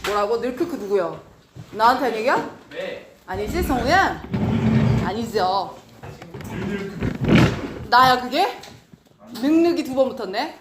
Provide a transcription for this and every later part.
뭐라고? 늘크크 누구야? 나한테 한 얘기야? 네. 아니지 성우야? 아니죠. 나야 그게? 늑늑이 2번 붙었네.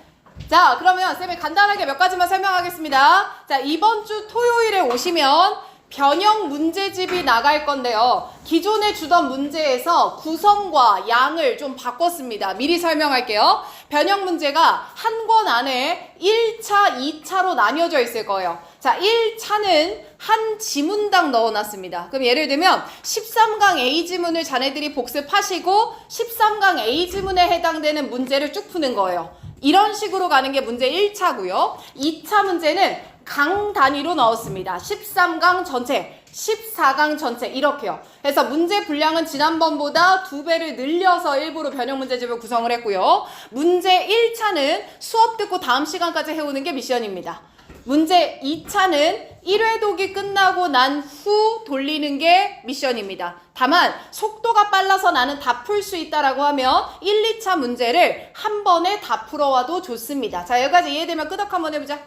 자 그러면 쌤이 간단하게 몇 가지만 설명하겠습니다. 자 이번 주 토요일에 오시면 변형 문제집이 나갈 건데요. 기존에 주던 문제에서 구성과 양을 좀 바꿨습니다. 미리 설명할게요. 변형 문제가 한 권 안에 1차, 2차로 나뉘어져 있을 거예요. 자 1차는 한 지문당 넣어놨습니다. 그럼 예를 들면 13강 A지문을 자네들이 복습하시고 13강 A지문에 해당되는 문제를 쭉 푸는 거예요. 이런 식으로 가는 게 문제 1차고요. 2차 문제는 강 단위로 넣었습니다. 13강 전체, 14강 전체 이렇게요. 그래서 문제 분량은 지난번보다 2배를 늘려서 일부러 변형 문제집을 구성을 했고요. 문제 1차는 수업 듣고 다음 시간까지 해오는 게 미션입니다. 문제 2차는 1회 독이 끝나고 난 후 돌리는 게 미션입니다. 다만 속도가 빨라서 나는 다 풀 수 있다라고 하면 1, 2차 문제를 한 번에 다 풀어와도 좋습니다. 자 여기까지 이해되면 끄덕 한번 해보자.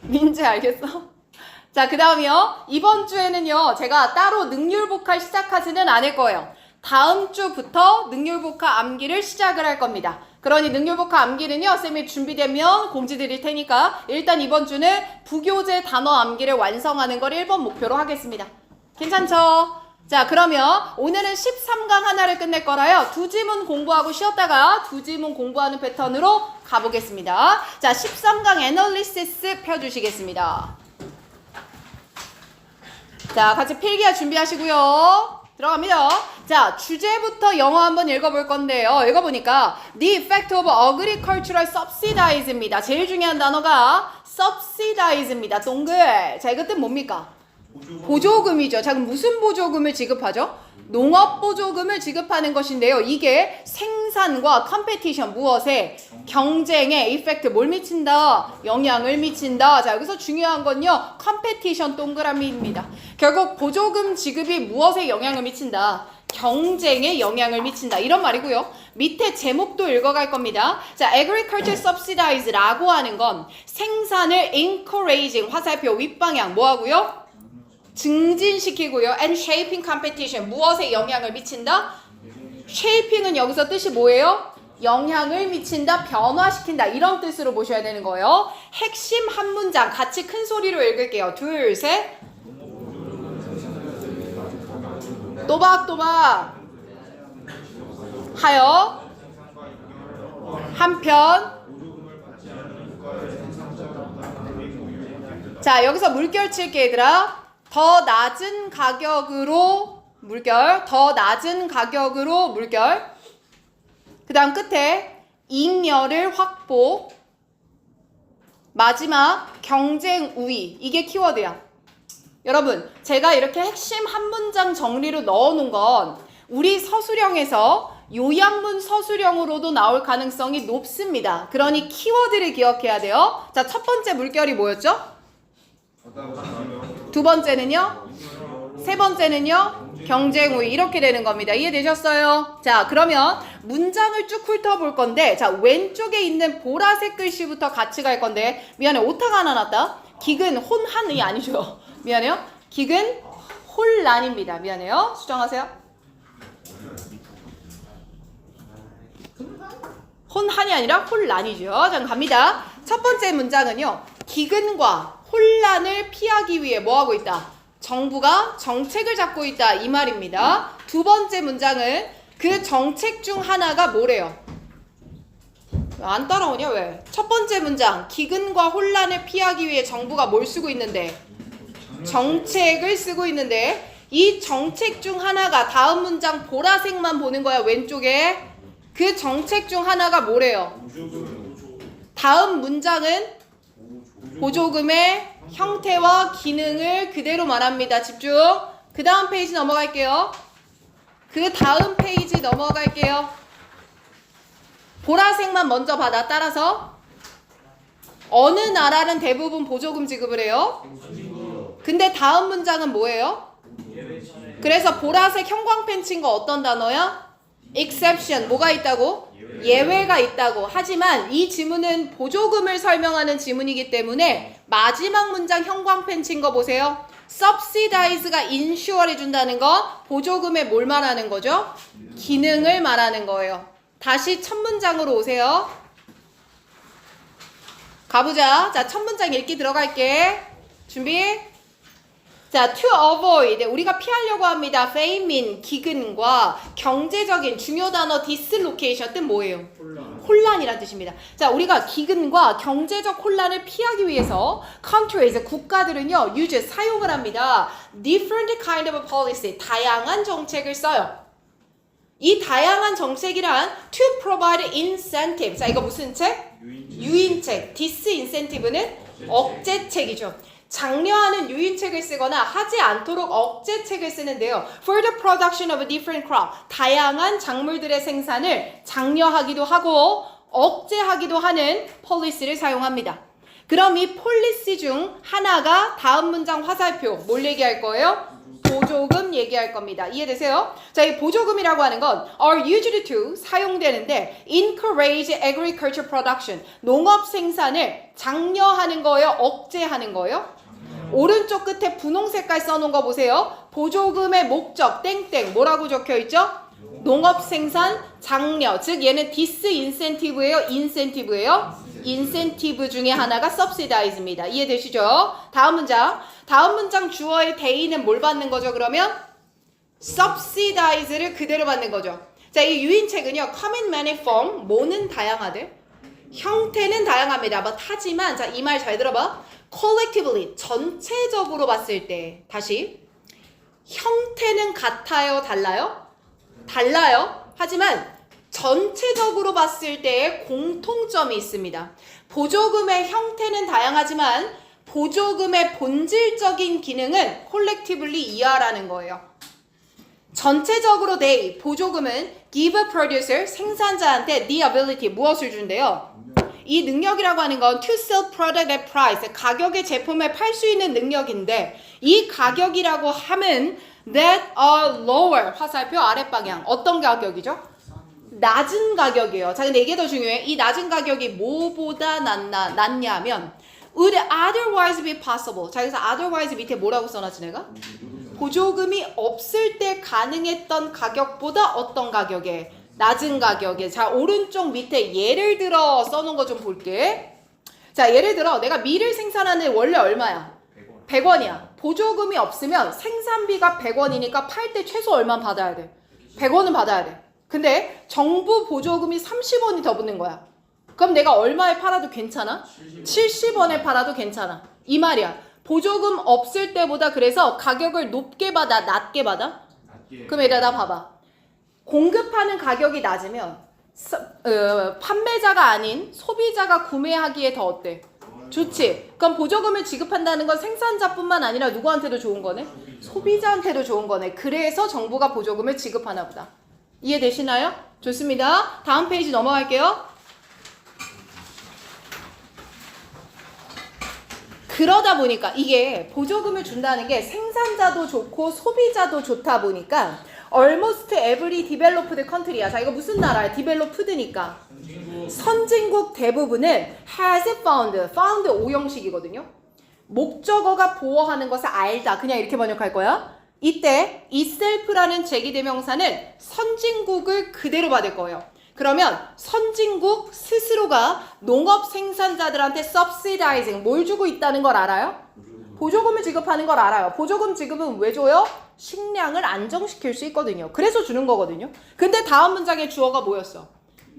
민재 알겠어? 자 그 다음이요. 이번 주에는요 제가 따로 능률복합 시작하지는 않을 거예요. 다음 주부터 능률복합 암기를 시작을 할 겁니다. 그러니 능률복합 암기는요 쌤이 준비되면 공지 드릴 테니까 일단 이번 주는 부교재 단어 암기를 완성하는 걸 1번 목표로 하겠습니다. 괜찮죠? 자 그러면 오늘은 13강 하나를 끝낼 거라요. 2지문 공부하고 쉬었다가 2지문 공부하는 패턴으로 가보겠습니다. 자 13강 애널리시스 펴주시겠습니다. 자 같이 필기하 준비하시고요. 들어갑니다. 자 주제부터 영어 한번 읽어볼 건데요. 읽어보니까 The effect of agricultural subsidies입니다. 제일 중요한 단어가 subsidies입니다. 동글. 자 이것 뜻 뭡니까? 보조금이죠. 자 그럼 무슨 보조금을 지급하죠? 농업보조금을 지급하는 것인데요. 이게 생산과 컴페티션 무엇에? 경쟁에 이펙트 뭘 미친다? 영향을 미친다. 자 여기서 중요한 건요. 컴페티션 동그라미입니다. 결국 보조금 지급이 무엇에 영향을 미친다? 경쟁에 영향을 미친다. 이런 말이고요. 밑에 제목도 읽어갈 겁니다. 자, agriculture subsidies라고 하는 건 생산을 encouraging, 화살표 윗방향 뭐하고요? 증진시키고요. and shaping competition 무엇에 영향을 미친다? shaping은 여기서 뜻이 뭐예요? 영향을 미친다, 변화시킨다 이런 뜻으로 보셔야 되는 거예요. 핵심 한 문장 같이 큰 소리로 읽을게요. 둘, 셋. 또박또박 하여 한편. 자 여기서 물결 칠게 얘들아. 더 낮은 가격으로 물결, 더 낮은 가격으로 물결. 그 다음 끝에 잉여를 확보. 마지막 경쟁 우위. 이게 키워드야. 여러분 제가 이렇게 핵심 한 문장 정리로 넣어놓은 건 우리 서술형에서 요약문 서술형으로도 나올 가능성이 높습니다. 그러니 키워드를 기억해야 돼요. 자, 첫 번째 물결이 뭐였죠? 두 번째는요? 세 번째는요? 경쟁 우위. 이렇게 되는 겁니다. 이해되셨어요? 자 그러면 문장을 쭉 훑어볼 건데 자 왼쪽에 있는 보라색 글씨부터 같이 갈 건데 미안해 오타가 하나 났다. 기근 혼한이 아니죠. 미안해요. 기근 혼란입니다. 미안해요. 수정하세요. 혼한이 아니라 혼란이죠. 자 갑니다. 첫 번째 문장은요. 기근과 혼란을 피하기 위해 뭐하고 있다? 정부가 정책을 잡고 있다 이 말입니다. 두 번째 문장은 그 정책 중 하나가 뭐래요? 안 따라오냐 왜? 첫 번째 문장 기근과 혼란을 피하기 위해 정부가 뭘 쓰고 있는데? 정책을 쓰고 있는데 이 정책 중 하나가 다음 문장 보라색만 보는 거야 왼쪽에. 그 정책 중 하나가 뭐래요? 다음 문장은 보조금의 형태와 기능을 그대로 말합니다. 집중. 그 다음 페이지 넘어갈게요. 그 다음 페이지 넘어갈게요. 보라색만 먼저 받아. 따라서 어느 나라는 대부분 보조금 지급을 해요? 근데 다음 문장은 뭐예요? 그래서 보라색 형광펜 친 거 어떤 단어야? exception 뭐가 있다고? 예외가 있다고. 하지만 이 지문은 보조금을 설명하는 지문이기 때문에 마지막 문장 형광펜 친 거 보세요. subsidize가 insure 해준다는 거 보조금에 뭘 말하는 거죠? 기능을 말하는 거예요. 다시 첫 문장으로 오세요. 가보자. 자, 첫 문장 읽기 들어갈게. 준비. 자, to avoid 우리가 피하려고 합니다. famine 기근과 경제적인 중요 단어 dislocation 뜻 뭐예요? 혼란이란 뜻입니다. 자, 우리가 기근과 경제적 혼란을 피하기 위해서 countries 국가들은요 use 사용을 합니다. different kind of policy 다양한 정책을 써요. 이 다양한 정책이란 to provide incentive. 자, 이거 무슨 책? 유인책. disincentive는 억제책이죠. 장려하는 유인책을 쓰거나 하지 않도록 억제책을 쓰는데요. For the production of a different crop. 다양한 작물들의 생산을 장려하기도 하고 억제하기도 하는 policy를 사용합니다. 그럼 이 policy 중 하나가 다음 문장 화살표 뭘 얘기할 거예요? 보조금 얘기할 겁니다. 이해되세요? 자, 이 보조금이라고 하는 건 are used to 사용되는데 encourage agriculture production 농업 생산을 장려하는 거예요? 억제하는 거예요? 오른쪽 끝에 분홍 색깔 써놓은 거 보세요. 보조금의 목적 땡땡 뭐라고 적혀있죠? 농업 생산 장려. 즉 얘는 disincentive예요? incentive예요? incentive 중에 하나가 subsidize입니다. 이해되시죠? 다음 문장. 다음 문장 주어의 대의는 뭘 받는 거죠? 그러면 subsidize를 그대로 받는 거죠. 자, 이 유인책은요. come in many form 뭐는 다양하대? 형태는 다양합니다. 하지만 자, 이 말 잘 들어봐. collectively 전체적으로 봤을 때 다시 형태는 같아요? 달라요? 달라요. 하지만 전체적으로 봤을 때의 공통점이 있습니다. 보조금의 형태는 다양하지만 보조금의 본질적인 기능은 collectively 이하라는 거예요. 전체적으로 they 보조금은 give a producer 생산자한테 the ability 무엇을 준대요? 이 능력이라고 하는 건 to sell product at price 가격의 제품을 팔 수 있는 능력인데 이 가격이라고 함은 that are lower 화살표 아랫방향 어떤 가격이죠? 낮은 가격이에요. 자, 근데 이게 더 중요해. 이 낮은 가격이 뭐보다 낫냐면 would otherwise be possible. 자, 그래서 otherwise 밑에 뭐라고 써놨지 내가? 보조금이 없을 때 가능했던 가격보다 어떤 가격에? 낮은 가격에. 자, 오른쪽 밑에 예를 들어 써놓은 거 좀 볼게. 자, 예를 들어 내가 밀을 생산하는 원래 얼마야? 100원이야. 보조금이 없으면 생산비가 100원이니까 팔 때 최소 얼마 받아야 돼? 100원은 받아야 돼. 근데 정부 보조금이 30원이 더 붙는 거야. 그럼 내가 얼마에 팔아도 괜찮아? 70원에 팔아도 괜찮아. 이 말이야. 보조금 없을 때보다 그래서 가격을 높게 받아? 낮게 받아? 그럼 얘들아 나 봐봐. 공급하는 가격이 낮으면 판매자가 아닌 소비자가 구매하기에 더 어때? 좋지. 그럼 보조금을 지급한다는 건 생산자뿐만 아니라 누구한테도 좋은 거네? 소비자한테도 좋은 거네. 그래서 정부가 보조금을 지급하나 보다. 이해되시나요? 좋습니다. 다음 페이지 넘어갈게요. 그러다 보니까 이게 보조금을 준다는 게 생산자도 좋고 소비자도 좋다 보니까 almost every developed country야. 자, 이거 무슨 나라야? developed니까. 선진국 대부분은 has found 오형식이거든요. 목적어가 보어하는 것을 알다. 그냥 이렇게 번역할 거야. 이때 itself라는 제기대명사는 선진국을 그대로 받을 거예요. 그러면 선진국 스스로가 농업 생산자들한테 subsidizing 뭘 주고 있다는 걸 알아요? 보조금을 지급하는 걸 알아요. 보조금 지급은 왜 줘요? 식량을 안정시킬 수 있거든요. 그래서 주는 거거든요. 근데 다음 문장의 주어가 뭐였어?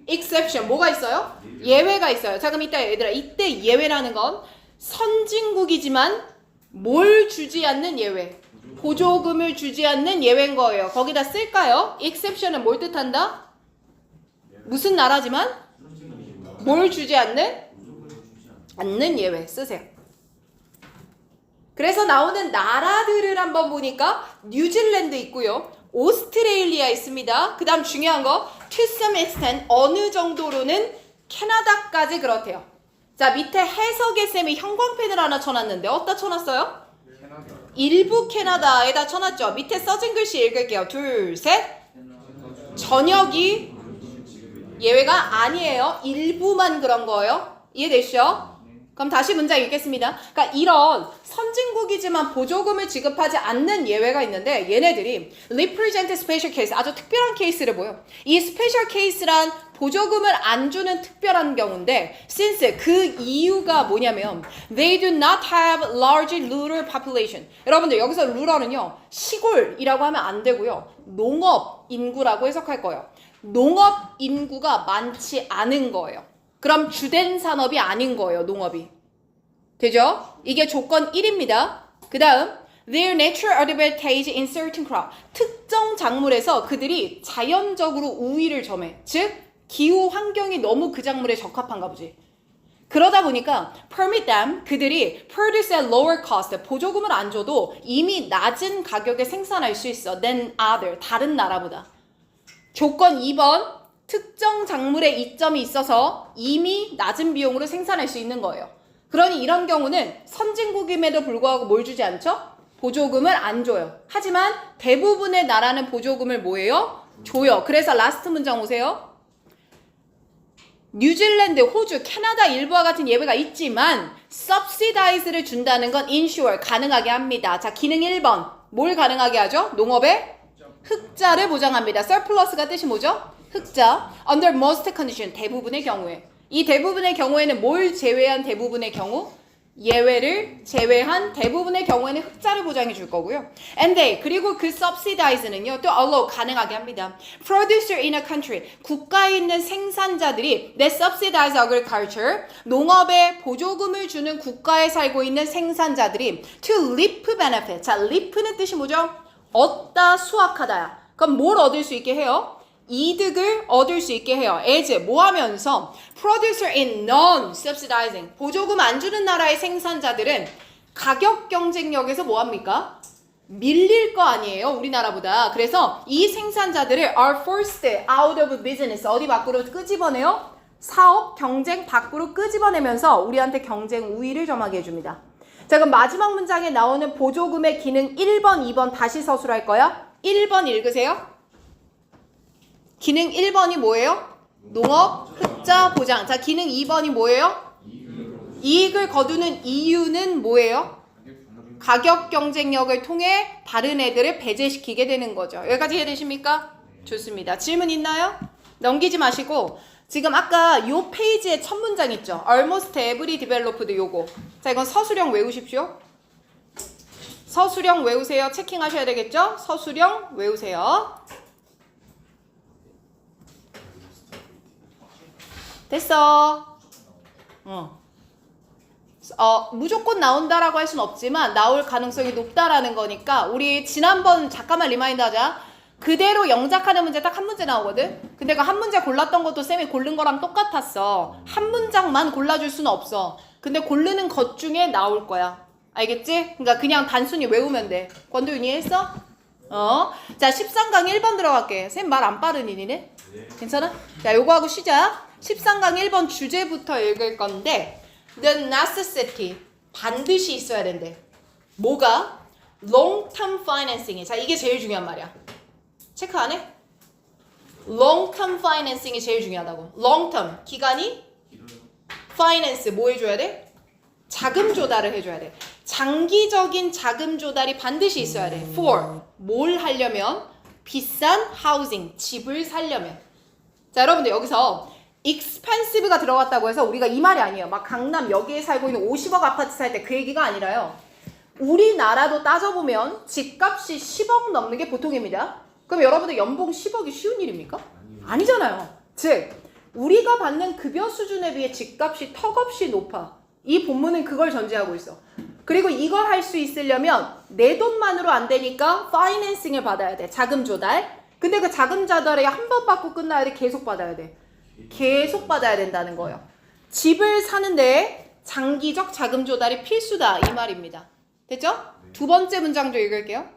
exception 뭐가 있어요? 예외가 있어요. 자, 그럼 이따 얘들아 이때 예외라는 건 선진국이지만 뭘 주지 않는 예외? 보조금을 주지 않는 예외인 거예요. 거기다 쓸까요? exception은 뭘 뜻한다? 무슨 나라지만 뭘 주지 않는 예외 쓰세요. 그래서 나오는 나라들을 한번 보니까 뉴질랜드 있고요. 오스트레일리아 있습니다. 그 다음 중요한 거 to some extent 어느 정도로는 캐나다까지 그렇대요. 자, 밑에 해석의 쌤이 형광펜을 하나 쳐놨는데 어디다 쳐놨어요? 일부 캐나다에다 쳐놨죠. 밑에 써진 글씨 읽을게요. 둘, 셋. 전역이 예외가 아니에요. 일부만 그런 거예요. 이해되시죠? 그럼 다시 문장 읽겠습니다. 그러니까 이런 선진국이지만 보조금을 지급하지 않는 예외가 있는데 얘네들이 represent special case, 아주 특별한 케이스를 보여. 이 special case란 보조금을 안 주는 특별한 경우인데 since 그 이유가 뭐냐면 they do not have large rural population. 여러분들 여기서 rural은요 시골이라고 하면 안 되고요 농업 인구라고 해석할 거예요. 농업 인구가 많지 않은 거예요. 그럼 주된 산업이 아닌 거예요, 농업이. 되죠? 이게 조건 1입니다. 그 다음, their natural advantage in certain crop. 특정 작물에서 그들이 자연적으로 우위를 점해. 즉, 기후 환경이 너무 그 작물에 적합한가 보지. 그러다 보니까 permit them, 그들이 produce at lower cost, 보조금을 안 줘도 이미 낮은 가격에 생산할 수 있어. than other, 다른 나라보다. 조건 2번, 특정 작물에 이점이 있어서 이미 낮은 비용으로 생산할 수 있는 거예요. 그러니 이런 경우는 선진국임에도 불구하고 뭘 주지 않죠? 보조금을 안 줘요. 하지만 대부분의 나라는 보조금을 뭐예요? 줘요. 그래서 라스트 문장 오세요. 뉴질랜드, 호주, 캐나다 일부와 같은 예외가 있지만 subsidize를 준다는 건 ensure, 가능하게 합니다. 자, 기능 1번. 뭘 가능하게 하죠? 농업의 흑자를 보장합니다. surplus가 뜻이 뭐죠? 흑자. Under most condition, 대부분의 경우에. 이 대부분의 경우에는 뭘 제외한 대부분의 경우? 예외를 제외한 대부분의 경우에는 흑자를 보장해 줄 거고요. And they, 그리고 그 subsidize는요, 또 allow, 가능하게 합니다. Producer in a country, 국가에 있는 생산자들이 that subsidize agriculture, 농업에 보조금을 주는 국가에 살고 있는 생산자들이 to reap benefit. 자, reap는 뜻이 뭐죠? 얻다, 수확하다야. 그럼 뭘 얻을 수 있게 해요? 이득을 얻을 수 있게 해요. as, 뭐 하면서 producer in non-subsidizing, 보조금 안 주는 나라의 생산자들은 가격 경쟁력에서 뭐 합니까? 밀릴 거 아니에요, 우리나라보다. 그래서 이 생산자들을 are forced out of business, 어디 밖으로 끄집어내요? 사업, 경쟁 밖으로 끄집어내면서 우리한테 경쟁 우위를 점하게 해줍니다. 자, 그럼 마지막 문장에 나오는 보조금의 기능 1번, 2번 다시 서술할 거야. 1번 읽으세요. 기능 1번이 뭐예요? 농업, 흑자, 보장. 자, 기능 2번이 뭐예요? 이익을 거두는 이유는 뭐예요? 가격 경쟁력을 통해 다른 애들을 배제시키게 되는 거죠. 여기까지 이해되십니까? 좋습니다. 질문 있나요? 넘기지 마시고 지금 아까 요 페이지에 첫 문장 있죠? Almost every developed 요거. 자, 이건 서술형 외우십시오. 서술형 외우세요. 체킹하셔야 되겠죠? 서술형 외우세요. 됐어. 무조건 나온다라고 할 순 없지만 나올 가능성이 높다라는 거니까 우리 지난번 잠깐만 리마인드 하자. 그대로 영작하는 문제 딱 한 문제 나오거든. 근데 그 한 문제 골랐던 것도 쌤이 고른 거랑 똑같았어. 한 문장만 골라줄 수는 없어. 근데 고르는 것 중에 나올 거야. 알겠지? 그러니까 그냥 단순히 외우면 돼. 권도윤 이해했어? 자, 13강 1번 들어갈게. 쌤 말 안 빠르니 니네? 괜찮아? 자, 요거 하고 시작. 13강 1번 주제부터 읽을 건데 The necessity, 반드시 있어야 된대. 뭐가? Long-term financing이. 자, 이게 제일 중요한 말이야. 체크 안 해? Long-term financing이 제일 중요하다고. Long-term, 기간이? Finance, 뭐 해줘야 돼? 자금 조달을 해줘야 돼. 장기적인 자금 조달이 반드시 있어야 돼. For, 뭘 하려면? 비싼 housing, 집을 살려면. 자, 여러분들 여기서 expensive가 들어갔다고 해서 우리가 이 말이 아니에요. 막 강남 여기에 살고 있는 50억 아파트 살 때 그 얘기가 아니라요. 우리나라도 따져보면 집값이 10억 넘는 게 보통입니다. 그럼 여러분들 연봉 10억이 쉬운 일입니까? 아니잖아요. 즉 우리가 받는 급여 수준에 비해 집값이 턱없이 높아. 이 본문은 그걸 전제하고 있어. 그리고 이걸 할 수 있으려면 내 돈만으로 안 되니까 파이낸싱을 받아야 돼. 자금 조달. 근데 그 자금 조달에 한 번 받고 끝나야 돼? 계속 받아야 돼? 계속 받아야 된다는 거예요. 집을 사는데 장기적 자금 조달이 필수다 이 말입니다. 됐죠? 두 번째 문장도 읽을게요.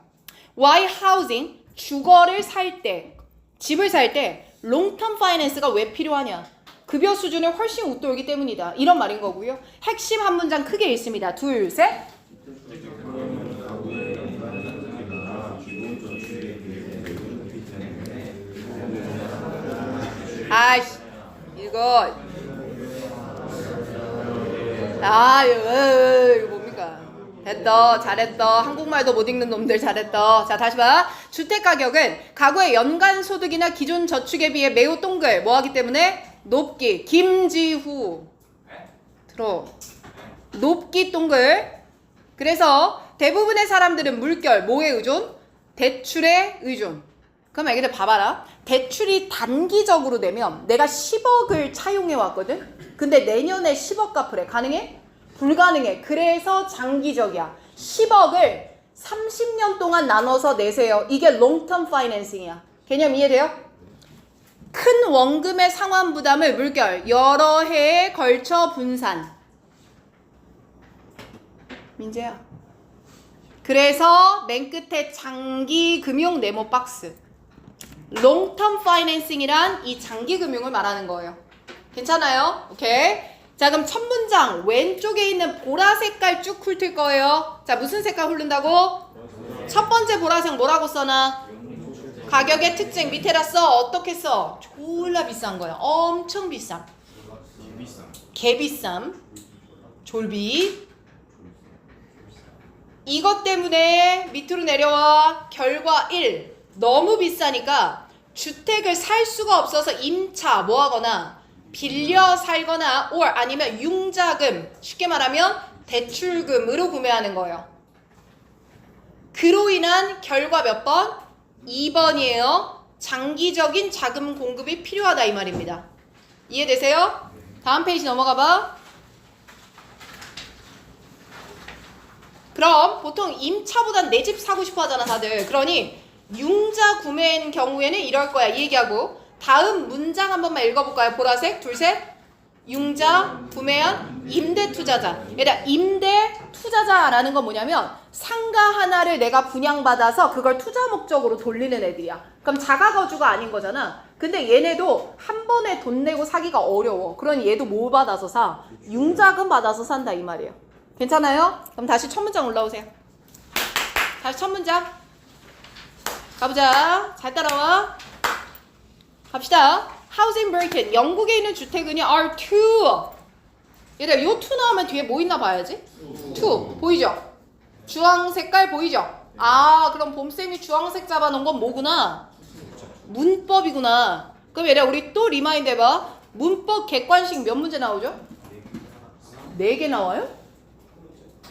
Why housing, 주거를 살 때, 집을 살 때 long-term finance가 왜 필요하냐? 급여 수준을 훨씬 웃돌기 때문이다. 이런 말인 거고요. 핵심 한 문장 크게 읽습니다. 둘, 셋. 아이씨 이거 이거 뭡니까? 됐다 잘했다 한국말도 못 읽는 놈들 잘했다. 자 다시 봐. 주택가격은 가구의 연간 소득이나 기존 저축에 비해 매우 동글 뭐하기 때문에 높기. 김지후 들어 높기 동글. 그래서 대부분의 사람들은 물결 뭐에 의존? 대출에 의존. 그럼 애기들 봐봐라. 대출이 단기적으로 되면 내가 10억을 차용해 왔거든. 근데 내년에 10억 갚으래. 가능해? 불가능해. 그래서 장기적이야. 10억을 30년 동안 나눠서 내세요. 이게 long-term financing이야. 개념 이해돼요? 큰 원금의 상환 부담을 물결 여러 해에 걸쳐 분산. 민재야. 그래서 맨 끝에 장기 금융 네모 박스. long-term financing이란 이 장기 금융을 말하는 거예요. 괜찮아요? 오케이. 자 그럼 첫 문장 왼쪽에 있는 보라 색깔 쭉 훑을 거예요. 자 무슨 색깔 흐른다고? 첫 번째 보라색 뭐라고 써놔? 가격의 특징 밑에다 써. 어떻게 써? 졸라 비싼 거야. 엄청 비싼. 개비쌈. 졸비. 이것 때문에 밑으로 내려와. 결과 1. 너무 비싸니까 주택을 살 수가 없어서 임차 뭐하거나 빌려 살거나 or 아니면 융자금 쉽게 말하면 대출금으로 구매하는 거예요. 그로 인한 결과 몇 번? 2번이에요. 장기적인 자금 공급이 필요하다 이 말입니다. 이해되세요? 다음 페이지 넘어가 봐. 그럼 보통 임차보단 내 집 사고 싶어 하잖아 다들. 그러니 융자 구매인 경우에는 이럴 거야. 이 얘기하고 다음 문장 한 번만 읽어볼까요? 보라색 둘셋. 융자 구매한 임대 투자자. 얘들아 임대 투자자라는 건 뭐냐면 상가 하나를 내가 분양받아서 그걸 투자 목적으로 돌리는 애들이야. 그럼 자가거주가 아닌 거잖아. 근데 얘네도 한 번에 돈 내고 사기가 어려워. 그러니 얘도 뭐 받아서 사? 융자금 받아서 산다 이 말이에요. 괜찮아요? 그럼 다시 첫 문장 올라오세요. 다시 첫 문장 가보자. 잘 따라와. 갑시다. Housing Britain. 영국에 있는 주택은요. are two. 얘들아 요 two 나오면 뒤에 뭐 있나 봐야지. two. 보이죠? 주황 색깔 보이죠? 아 그럼 봄쌤이 주황색 잡아놓은 건 뭐구나? 문법이구나. 그럼 얘들아 우리 또 리마인드 해봐. 문법 객관식 몇 문제 나오죠? 4개 나와요?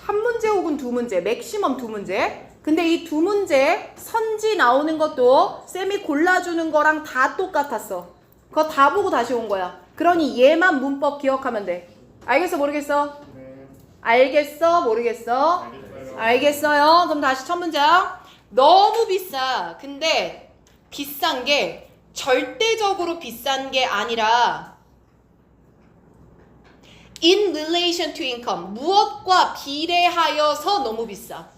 한 문제 혹은 두 문제. 맥시멈 두 문제. 근데 이 두 문제 선지 나오는 것도 쌤이 골라주는 거랑 다 똑같았어. 그거 다 보고 다시 온 거야. 그러니 얘만 문법 기억하면 돼. 알겠어 모르겠어? 알겠어 모르겠어? 알겠어요. 그럼 다시 첫 문장. 너무 비싸. 근데 비싼 게 절대적으로 비싼 게 아니라 in relation to income. 무엇과 비례하여서 너무 비싸.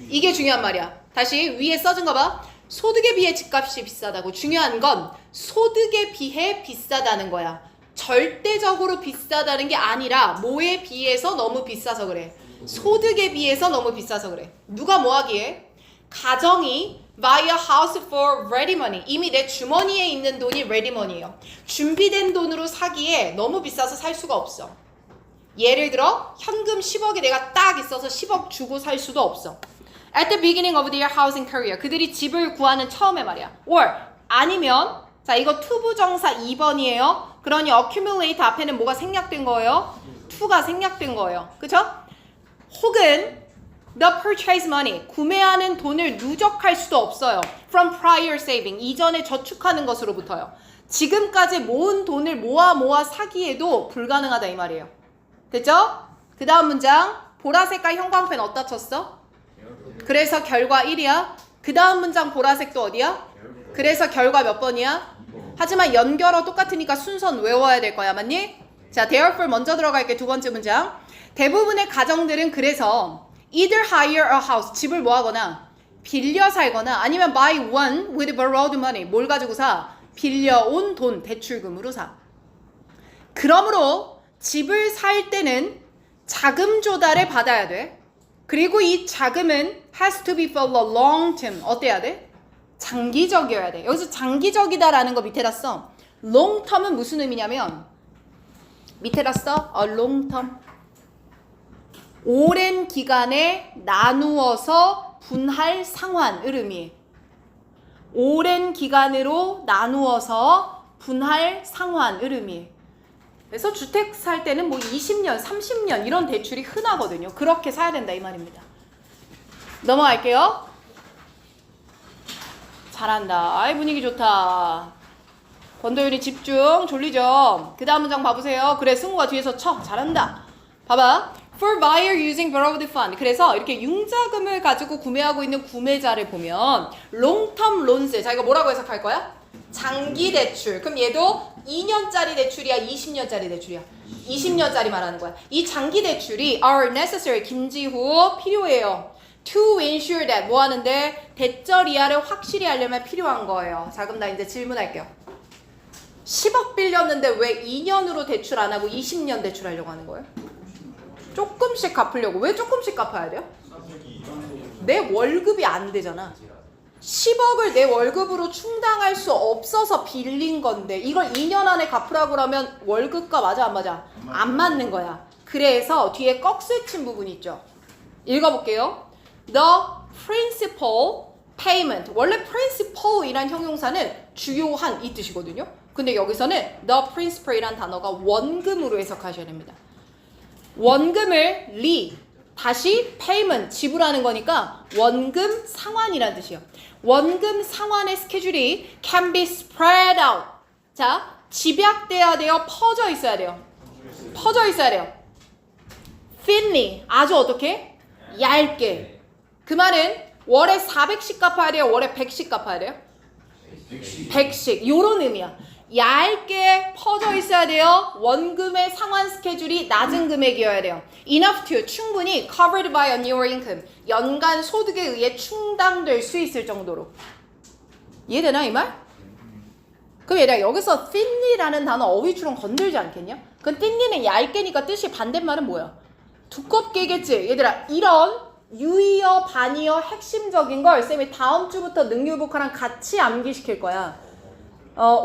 이게 중요한 말이야. 다시 위에 써준 거 봐. 소득에 비해 집값이 비싸다고. 중요한 건 소득에 비해 비싸다는 거야. 절대적으로 비싸다는 게 아니라 뭐에 비해서 너무 비싸서 그래. 소득에 비해서 너무 비싸서 그래. 누가 뭐 하기에? 가정이 buy a house for ready money. 이미 내 주머니에 있는 돈이 ready money예요. 준비된 돈으로 사기에 너무 비싸서 살 수가 없어. 예를 들어 현금 10억에 내가 딱 있어서 10억 주고 살 수도 없어. At the beginning of their housing career. 그들이 집을 구하는 처음에 말이야. or 아니면 자 이거 투부정사 2번이에요. 그러니 accumulate 앞에는 뭐가 생략된 거예요? to가 생략된 거예요. 그쵸? 혹은 the purchase money. 구매하는 돈을 누적할 수도 없어요. From prior saving. 이전에 저축하는 것으로부터요. 지금까지 모은 돈을 모아 사기에도 불가능하다 이 말이에요. 됐죠? 그 다음 문장. 보라색깔 형광펜 어디다 쳤어? 그래서 결과 1이야. 그 다음 문장 보라색도 어디야? 그래서 결과 몇 번이야? 하지만 연결어 똑같으니까 순서는 외워야 될 거야. 맞니? 자, therefore 먼저 들어갈게. 두 번째 문장. 대부분의 가정들은 그래서 either hire a house. 집을 뭐 하거나 빌려 살거나 아니면 buy one with borrowed money. 뭘 가지고 사? 빌려온 돈, 대출금으로 사. 그러므로 집을 살 때는 자금 조달을 받아야 돼. 그리고 이 자금은 has to be for the long term. 어때야 돼? 장기적이어야 돼. 여기서 장기적이다라는 거 밑에다 써. long term은 무슨 의미냐면 밑에다 써. a long term. 오랜 기간에 나누어서 분할 상환을 의미해. 오랜 기간으로 나누어서 분할 상환을 의미해. 그래서 주택 살 때는 뭐 20년, 30년 이런 대출이 흔하거든요. 그렇게 사야 된다 이 말입니다. 넘어갈게요. 잘한다. 아이 분위기 좋다. 권도윤이 집중. 졸리죠? 그 다음 문장 봐보세요. 그래 승우가 뒤에서 쳐. 잘한다. 봐봐. For buyer using borrowed fund. 그래서 이렇게 융자금을 가지고 구매하고 있는 구매자를 보면 long-term loans. 자 이거 뭐라고 해석할 거야? 장기 대출. 그럼 얘도 2년짜리 대출이야? 20년짜리 대출이야? 20년짜리 말하는 거야. 이 장기 대출이 are necessary. 김지후 필요해요. To ensure that 뭐 하는데? 대절 이하를 확실히 하려면 필요한 거예요. 자 그럼 나 이제 질문할게요. 10억 빌렸는데 왜 2년으로 대출 안 하고 20년 대출하려고 하는 거예요? 조금씩 갚으려고. 왜 조금씩 갚아야 돼요? 내 월급이 안 되잖아. 10억을 내 월급으로 충당할 수 없어서 빌린 건데 이걸 2년 안에 갚으라고 그러면 월급과 맞아 안 맞아? 안 맞는 거야. 그래서 뒤에 꺽쇠 친 부분 있죠. 읽어볼게요. The principal payment. 원래 principal이란 형용사는 주요한 이 뜻이거든요. 근데 여기서는 the principal이란 단어가 원금으로 해석하셔야 됩니다. 원금을 다시 payment 지불하는 거니까 원금 상환이라는 뜻이에요. 원금 상환의 스케줄이 can be spread out. 자, 집약돼야 돼요. 퍼져 있어야 돼요. 퍼져 있어야 돼요. thinly. 아주 어떻게? 얇게. 그 말은 월에 400씩 갚아야 돼요? 월에 100씩 갚아야 돼요? 100씩. 요런 의미야. 얇게 퍼져 있어야 돼요. 원금의 상환 스케줄이 낮은 금액이어야 돼요. Enough to, 충분히 covered by a newer income. 연간 소득에 의해 충당될 수 있을 정도로. 이해되나 이 말? 그럼 얘들아 여기서 thinly라는 단어 어휘추론 건들지 않겠냐? 그 thinly는 얇게니까 뜻이 반대말은 뭐야? 두껍게겠지? 얘들아 이런 유의어, 반의어 핵심적인 걸 쌤이 다음 주부터 능률복화랑 같이 암기시킬 거야.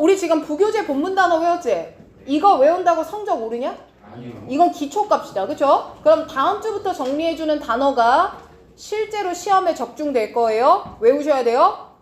우리 지금 부교재 본문 단어 외웠지? 이거 외운다고 성적 오르냐? 아니요. 이건 기초값이다. 그쵸? 그럼 다음 주부터 정리해주는 단어가 실제로 시험에 적중될 거예요. 외우셔야 돼요.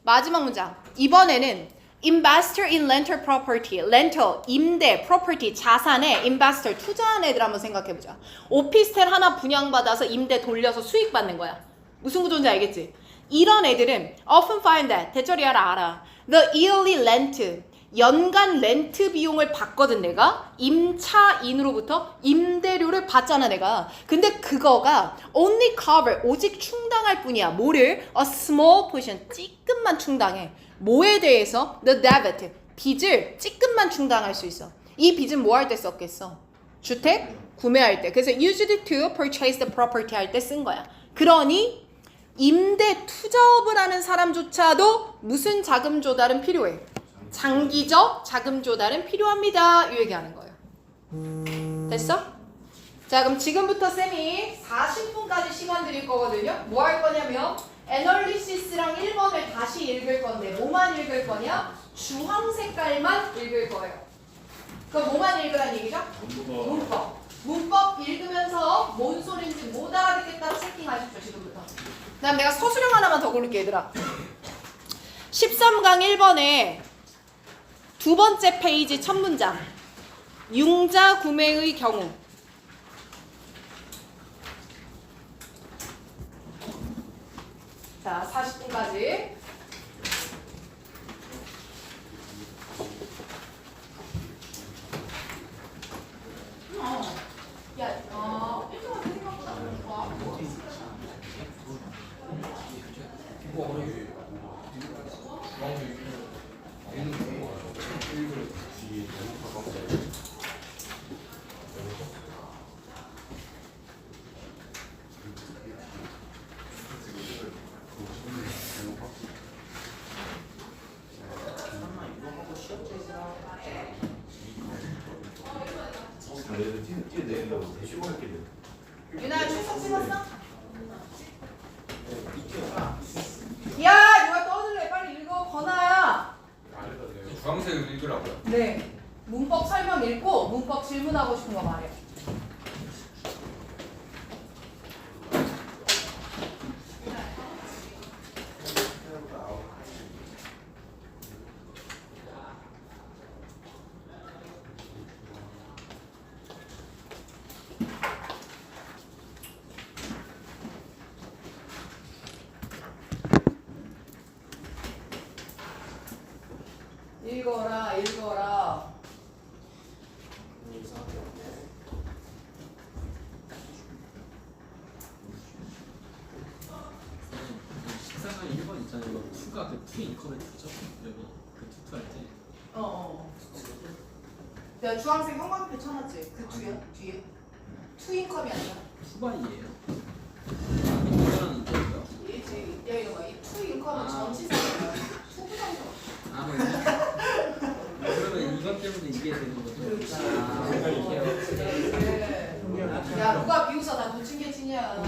마지막 문장. 이번에는 investor in rental property. rental, 임대, property, 자산에 investor, 투자한 애들 한번 생각해보자. 오피스텔 하나 분양받아서 임대 돌려서 수익 받는 거야. 무슨 구조인지 알겠지? 이런 애들은 often find that, 대절이하라 알아. The yearly rent, 연간 렌트 비용을 받거든 내가. 임차인으로부터 임대료를 받잖아 내가. 근데 그거가 only cover, 오직 충당할 뿐이야. 뭐를? A small portion, 찌끔만 충당해. 뭐에 대해서? The debt, 빚을 찌끔만 충당할 수 있어. 이 빚은 뭐 할 때 썼겠어? 주택 구매할 때. 그래서 used to purchase the property 할 때 쓴 거야. 그러니 임대 투자업을 하는 사람조차도 무슨 자금 조달은 필요해? 장기적 자금 조달은 필요합니다. 이 얘기하는 거예요. 됐어? 자 그럼 지금부터 쌤이 40분까지 시간 드릴 거거든요. 뭐 할 거냐면 애널리시스랑 1번을 다시 읽을 건데 뭐만 읽을 거냐? 주황 색깔만 읽을 거예요. 그럼 뭐만 읽으란 얘기죠? 문법. 문법 읽으면서 뭔 소리인지 못 알아듣겠다고 세팅하십시오. 지금부터. 그 다음 내가 서술형 하나만 더 고를게 얘들아. 13강 1번에 두 번째 페이지 첫 문장. 융자 구매의 경우. 자, 40분까지. 일정한 생각보다 좋아. 유나야 출석 찍었어? 야 누가 떠들래 빨리 읽어. 건아야 주황색을 읽으라고요? 네. 문법 설명 읽고 문법 질문하고 싶은 거 말해요. 읽어라, 읽어라. 식상한 1번 있잖아요. 투가 그 투 인커멘트죠? 여기 그 투투 할 때. 내가 주황색 형광펜 쳐놨지? 그 뒤에? 투인컵이 아니라. 투바이예요. 이거는 이거요? 얘지. 야 이거 봐. 이 투인컵은 아. 전치사잖아. 투부정사. 아, 그러면 이것 때문에 이게 되는 거죠? 그렇지. 아, 이렇게요. 그래. 야 누가 비웃어 다 놓친 게 치냐.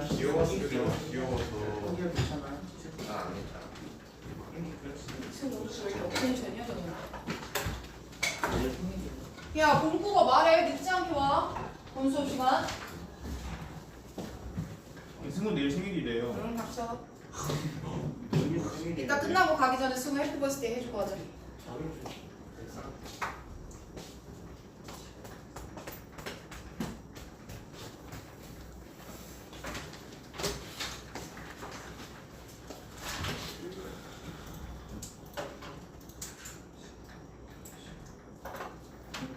귀여워서 귀여워서. 아, 안 지금 너무 왜 이렇게 어텐션이야 저는. 야 공부가 말해. 늦지 않게 와. 본 수업 시간. 승우 내일 생일이래요. 응 닥쳐. 이따 끝나고 가기 전에 승우 해피 버스데이 해주고 가자.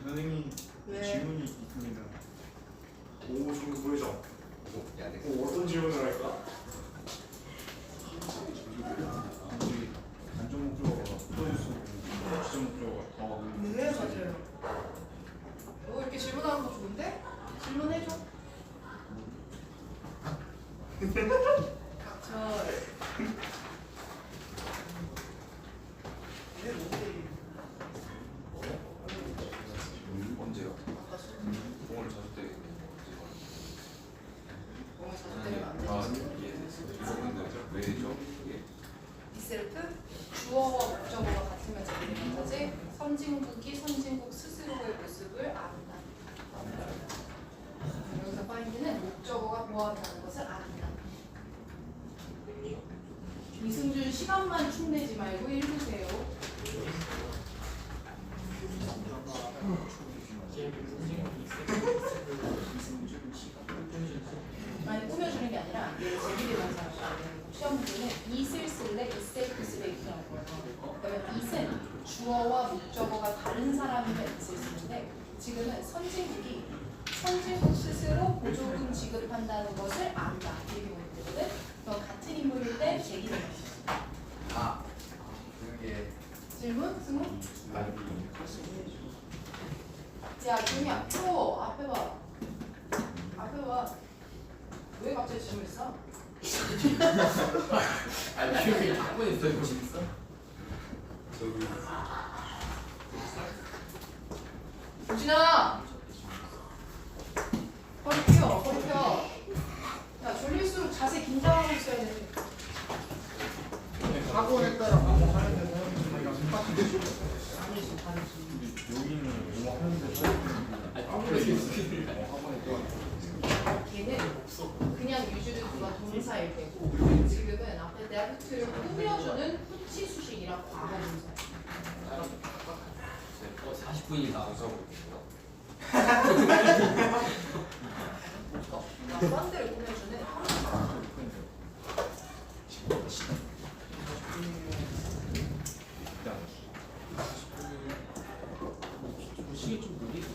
선생님 네. 질문이 있습니다. 오, 지금 보여줘. 오, 야, 내 어떤 질문을 할까? 단정 목적어가 플러스 지정 목적어가 더 네 맞아요. 너 이렇게 질문하는 거 좋은데? 질문해줘. 닥쳐. 언제요? 공을 자주 때리는 몸을 자주 때리면 안 아, 되지. 이게 왜죠? 이게 이셀프 주어와 목적어가 같으면 재밌는 거지. 선진국이 선진국 스스로의 모습을 안다. 여기서 파인드는 목적어가 보완하는 것을 안다. 이승준 시간만 축내지 말고 읽으세요. 아니 꾸며주는 게 아니라 재미를 사람 시험 문제는 이슬 쓸래 이셀프 쓸래 이렇게 나올 거예요. 그러면 이슬 주어와 목적어가 다른 사람이면 이슬 쓰는데 지금은 선진국이 선진국 스스로 보조금 지급한다는 것을 안다 이렇게 보면 되거든. 그럼 같은 인물일 때 제기를 할 수 있어. 아, 그게 질문? 승우? 아니, 야 준이야 표 앞에 봐. 앞에 봐. 왜 갑자기 질문했어? 아, 기억이 갖고 있어요. 이거 재밌어? 저기 우진아! 허리 펴, 허리 펴. 야, 졸릴수록 자세 긴장하고 있어야 돼. 학원에 따라 뭐 하는데 사용자가 똑같은 여기는 뭐 하는데 아니, 학원에 계속 학원에 또 걔는 그냥 유주를 누가 동사일 때고 지금은 앞에 데프트를 꾸며주는 후치 수식이랑 과거 동사야. 40분이다. 나서고 썬데를 꾸며주는 형용사. 시계 좀 느리고.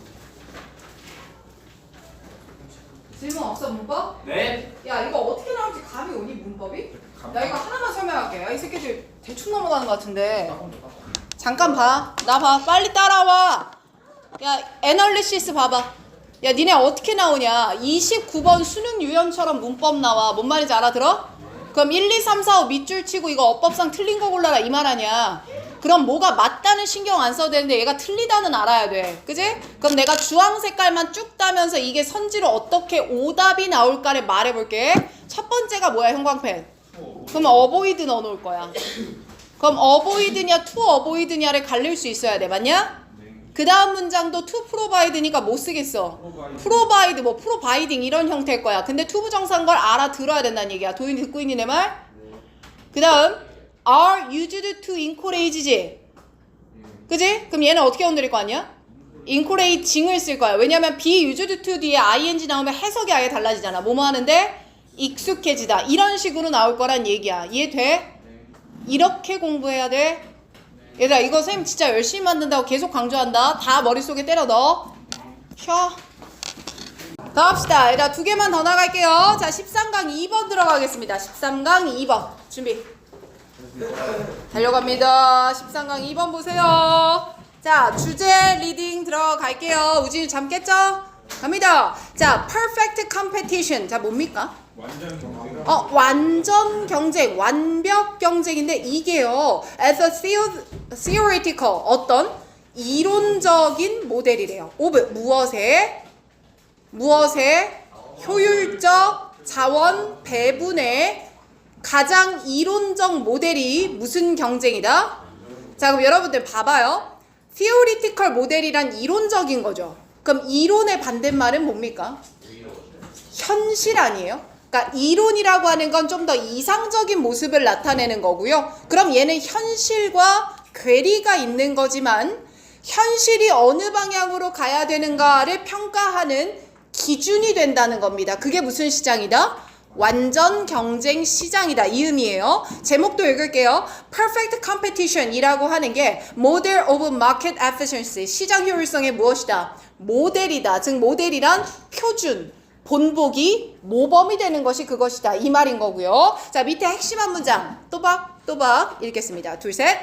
질문 없어 문법? 네. 야 이거 어떻게 나올지 감이 오니 문법이? 나 이거 하나만 설명할게. 야, 이 새끼들 대충 넘어가는 것 같은데. 잠깐 봐. 나 봐. 빨리 따라와. 야 애널리시스 봐봐. 야 니네 어떻게 나오냐. 29번 수능 유형처럼 문법 나와. 뭔 말인지 알아들어? 그럼 1, 2, 3, 4, 5 밑줄 치고 이거 어법상 틀린 거 골라라 이 말 아니야. 그럼 뭐가 맞다는 신경 안 써도 되는데 얘가 틀리다는 알아야 돼. 그지? 그럼 내가 주황 색깔만 쭉 따면서 이게 선지로 어떻게 오답이 나올까를 말해볼게. 첫 번째가 뭐야 형광펜? 그러면 어보이드 넣어놓을 거야. 그럼 avoid냐 to avoid냐를 갈릴 수 있어야 돼. 맞냐? 그 다음 문장도 to provide니까 못 쓰겠어. provide 뭐 providing 이런 형태일 거야. 근데 to 부정사인 걸 알아들어야 된다는 얘기야. 도윤이 듣고 있니 내 말? 그 다음 are used to encourage지. 그지? 그럼 얘는 어떻게 건드릴 거 아니야? encourageing을 쓸 거야. 왜냐면 be used to 뒤에 ing 나오면 해석이 아예 달라지잖아. 뭐뭐 하는데 익숙해지다. 이런 식으로 나올 거란 얘기야. 이해돼? 이렇게 공부해야 돼. 얘들아 이거 선생님 진짜 열심히 만든다고 계속 강조한다. 다 머릿속에 때려 넣어. 쉬어. 더 합시다. 얘들아 2개만 더 나갈게요. 자 13강 2번 들어가겠습니다. 13강 2번 준비. 달려갑니다. 13강 2번 보세요. 자 주제 리딩 들어갈게요. 우진이 잠 깼죠? 갑니다. 자 perfect competition. 자 뭡니까? 완전 경쟁. 완전 경쟁, 완벽 경쟁인데 이게요. as a theoretical 어떤 이론적인 모델이래요. of 무엇의 효율적 자원 배분의 가장 이론적 모델이 무슨 경쟁이다? 자 그럼 여러분들 봐봐요. theoretical 모델이란 이론적인 거죠. 그럼 이론의 반대말은 뭡니까? 현실 아니에요? 그러니까 이론이라고 하는 건 좀 더 이상적인 모습을 나타내는 거고요. 그럼 얘는 현실과 괴리가 있는 거지만 현실이 어느 방향으로 가야 되는가를 평가하는 기준이 된다는 겁니다. 그게 무슨 시장이다? 완전 경쟁 시장이다. 이 의미예요. 제목도 읽을게요. Perfect competition 이라고 하는 게 Model of Market Efficiency 시장 효율성의 무엇이다? 모델이다. 즉 모델이란 표준 본보기 모범이 되는 것이 그것이다. 이 말인 거고요. 자 밑에 핵심한 문장 또박 읽겠습니다. 둘 셋.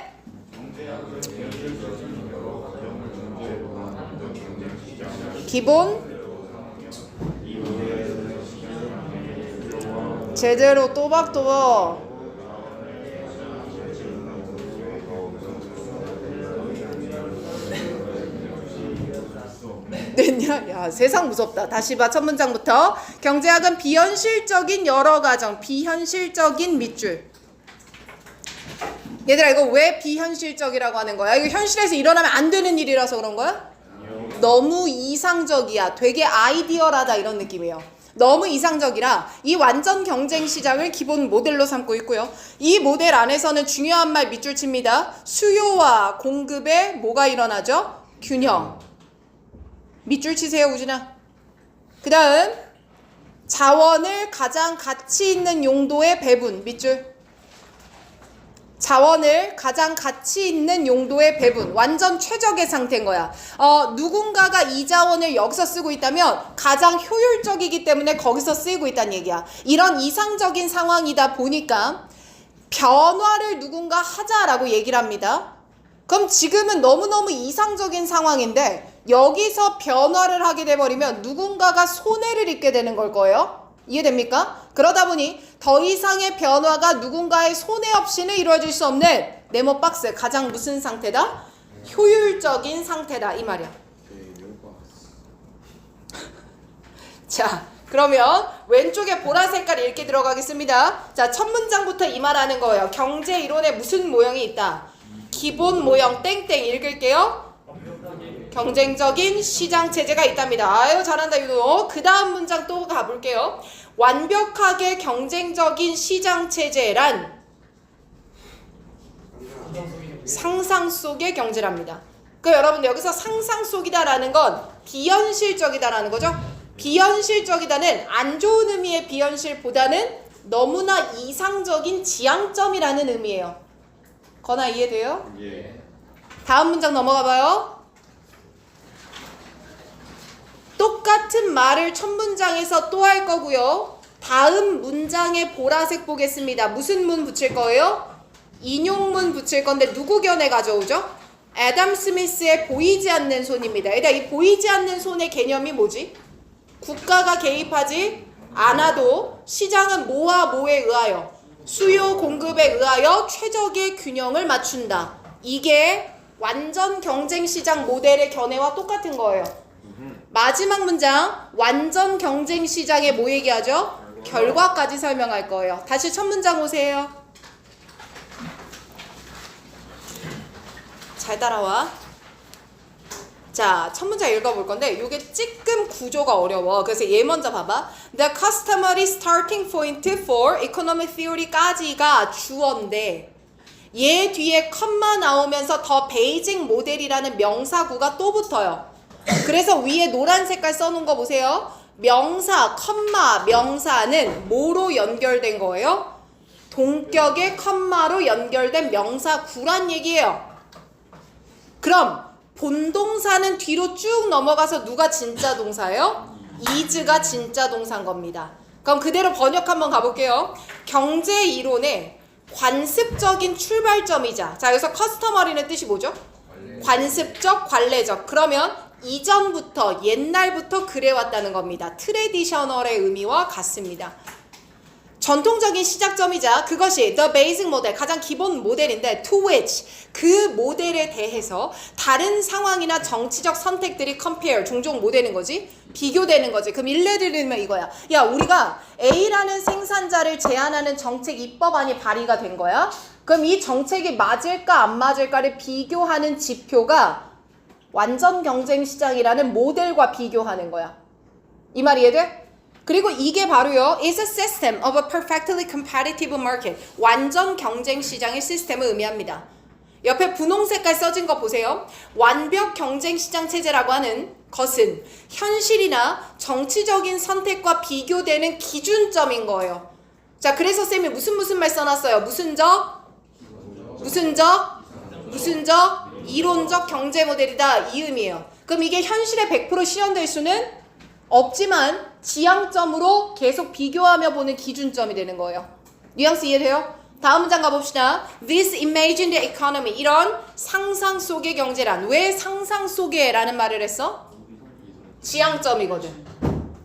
기본 제대로 또박 됐냐? 야 세상 무섭다. 다시 봐. 첫 문장부터. 경제학은 비현실적인 여러 가정, 비현실적인 밑줄. 얘들아 이거 왜 비현실적이라고 하는 거야? 이거 현실에서 일어나면 안 되는 일이라서 그런 거야? 너무 이상적이야. 되게 아이디어라다 이런 느낌이에요. 너무 이상적이라 이 완전 경쟁 시장을 기본 모델로 삼고 있고요. 이 모델 안에서는 중요한 말 밑줄 칩니다. 수요와 공급에 뭐가 일어나죠? 균형. 밑줄 치세요 우진아. 그 다음 자원을 가장 가치 있는 용도의 배분. 밑줄. 자원을 가장 가치 있는 용도의 배분. 완전 최적의 상태인 거야. 누군가가 이 자원을 여기서 쓰고 있다면 가장 효율적이기 때문에 거기서 쓰이고 있다는 얘기야. 이런 이상적인 상황이다 보니까 변화를 누군가 하자라고 얘기를 합니다. 그럼 지금은 너무너무 이상적인 상황인데 여기서 변화를 하게 돼버리면 누군가가 손해를 입게 되는 걸 거예요. 이해됩니까? 그러다 보니 더 이상의 변화가 누군가의 손해 없이는 이루어질 수 없는 네모박스 가장 무슨 상태다? 효율적인 상태다 이 말이야. 자 그러면 왼쪽에 보라 색깔 읽기 들어가겠습니다. 자 첫 문장부터 이 말하는 거예요. 경제 이론에 무슨 모형이 있다? 기본 모형 땡땡 읽을게요. 경쟁적인 시장 체제가 있답니다. 아유 잘한다 유도. 그 다음 문장 또 가볼게요. 완벽하게 경쟁적인 시장 체제란 상상 속의 경제랍니다. 그 여러분들 여기서 상상 속이다라는 건 비현실적이다라는 거죠. 비현실적이다는 안 좋은 의미의 비현실보다는 너무나 이상적인 지향점이라는 의미예요. 건아 이해돼요? 예. 다음 문장 넘어가 봐요. 똑같은 말을 첫 문장에서 또 할 거고요. 다음 문장에 보라색 보겠습니다. 무슨 문 붙일 거예요? 인용문 붙일 건데 누구 견해 가져오죠? 애덤 스미스의 보이지 않는 손입니다. 일단 이 보이지 않는 손의 개념이 뭐지? 국가가 개입하지 않아도 시장은 뭐와 뭐에 의하여? 수요 공급에 의하여 최적의 균형을 맞춘다. 이게 완전 경쟁 시장 모델의 견해와 똑같은 거예요. 마지막 문장 완전 경쟁 시장에 뭐 얘기하죠? 결과까지 설명할 거예요. 다시 첫 문장 오세요. 잘 따라와. 자, 첫 문장 읽어볼 건데 이게 조금 구조가 어려워. 그래서 얘 먼저 봐봐. The customary starting point for economic theory까지가 주어인데 얘 뒤에 컴마 나오면서 더 베이직 모델이라는 명사구가 또 붙어요. 그래서 위에 노란 색깔 써놓은 거 보세요. 명사, 컴마, 명사는 뭐로 연결된 거예요? 동격의 컴마로 연결된 명사구란 얘기예요. 그럼 본동사는 뒤로 쭉 넘어가서 누가 진짜 동사예요? is가 진짜 동사인 겁니다. 그럼 그대로 번역 한번 가볼게요. 경제 이론의 관습적인 출발점이자, 자 여기서 커스터머리는 뜻이 뭐죠? 관습적, 관례적. 그러면 이전부터, 옛날부터 그래왔다는 겁니다. 트레디셔널의 의미와 같습니다. 전통적인 시작점이자 그것이 the basic model, 가장 기본 모델인데 to which, 그 모델에 대해서 다른 상황이나 정치적 선택들이 compare, 종종 뭐 되는 거지? 비교되는 거지. 그럼 일례 들으면 이거야. 야, 우리가 A라는 생산자를 제한하는 정책 입법안이 발의가 된 거야. 그럼 이 정책이 맞을까 안 맞을까를 비교하는 지표가 완전 경쟁 시장이라는 모델과 비교하는 거야. 이 말 이해돼? 그리고 이게 바로요, is a system of a perfectly competitive market. 완전 경쟁 시장의 시스템을 의미합니다. 옆에 분홍 색깔 써진 거 보세요. 완벽 경쟁 시장 체제라고 하는 것은 현실이나 정치적인 선택과 비교되는 기준점인 거예요. 자, 그래서 쌤이 무슨 말 써놨어요? 무슨적 이론적 경제 모델이다, 이 의미예요. 그럼 이게 현실에 100% 실현될 수는 없지만 지향점으로 계속 비교하며 보는 기준점이 되는 거예요. 뉘앙스 이해돼요? 다음 문장 가봅시다. This imagined economy, 이런 상상 속의 경제란. 왜 상상 속에 라는 말을 했어? 지향점이거든.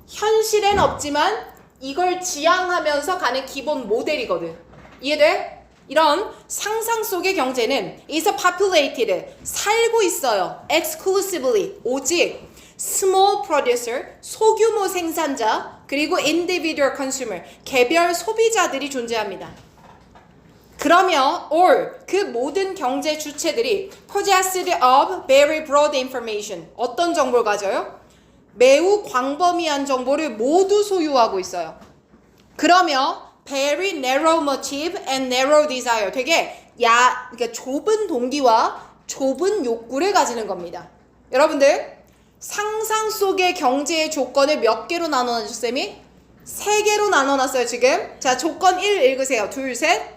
현실엔 없지만 이걸 지향하면서 가는 기본 모델이거든. 이해돼? 이런 상상 속의 경제는 is populated, 살고 있어요. exclusively, 오직 small producer, 소규모 생산자, 그리고 individual consumer, 개별 소비자들이 존재합니다. 그러면 or, 그 모든 경제 주체들이 possessed of very broad information, 어떤 정보를 가져요? 매우 광범위한 정보를 모두 소유하고 있어요. 그러면 very narrow motive and narrow desire, 되게 그러니까 좁은 동기와 좁은 욕구를 가지는 겁니다. 여러분들, 상상 속의 경제의 조건을 몇 개로 나눠놨죠, 쌤이? 3개로 나눠놨어요, 지금. 자, 조건 1 읽으세요. 둘, 셋.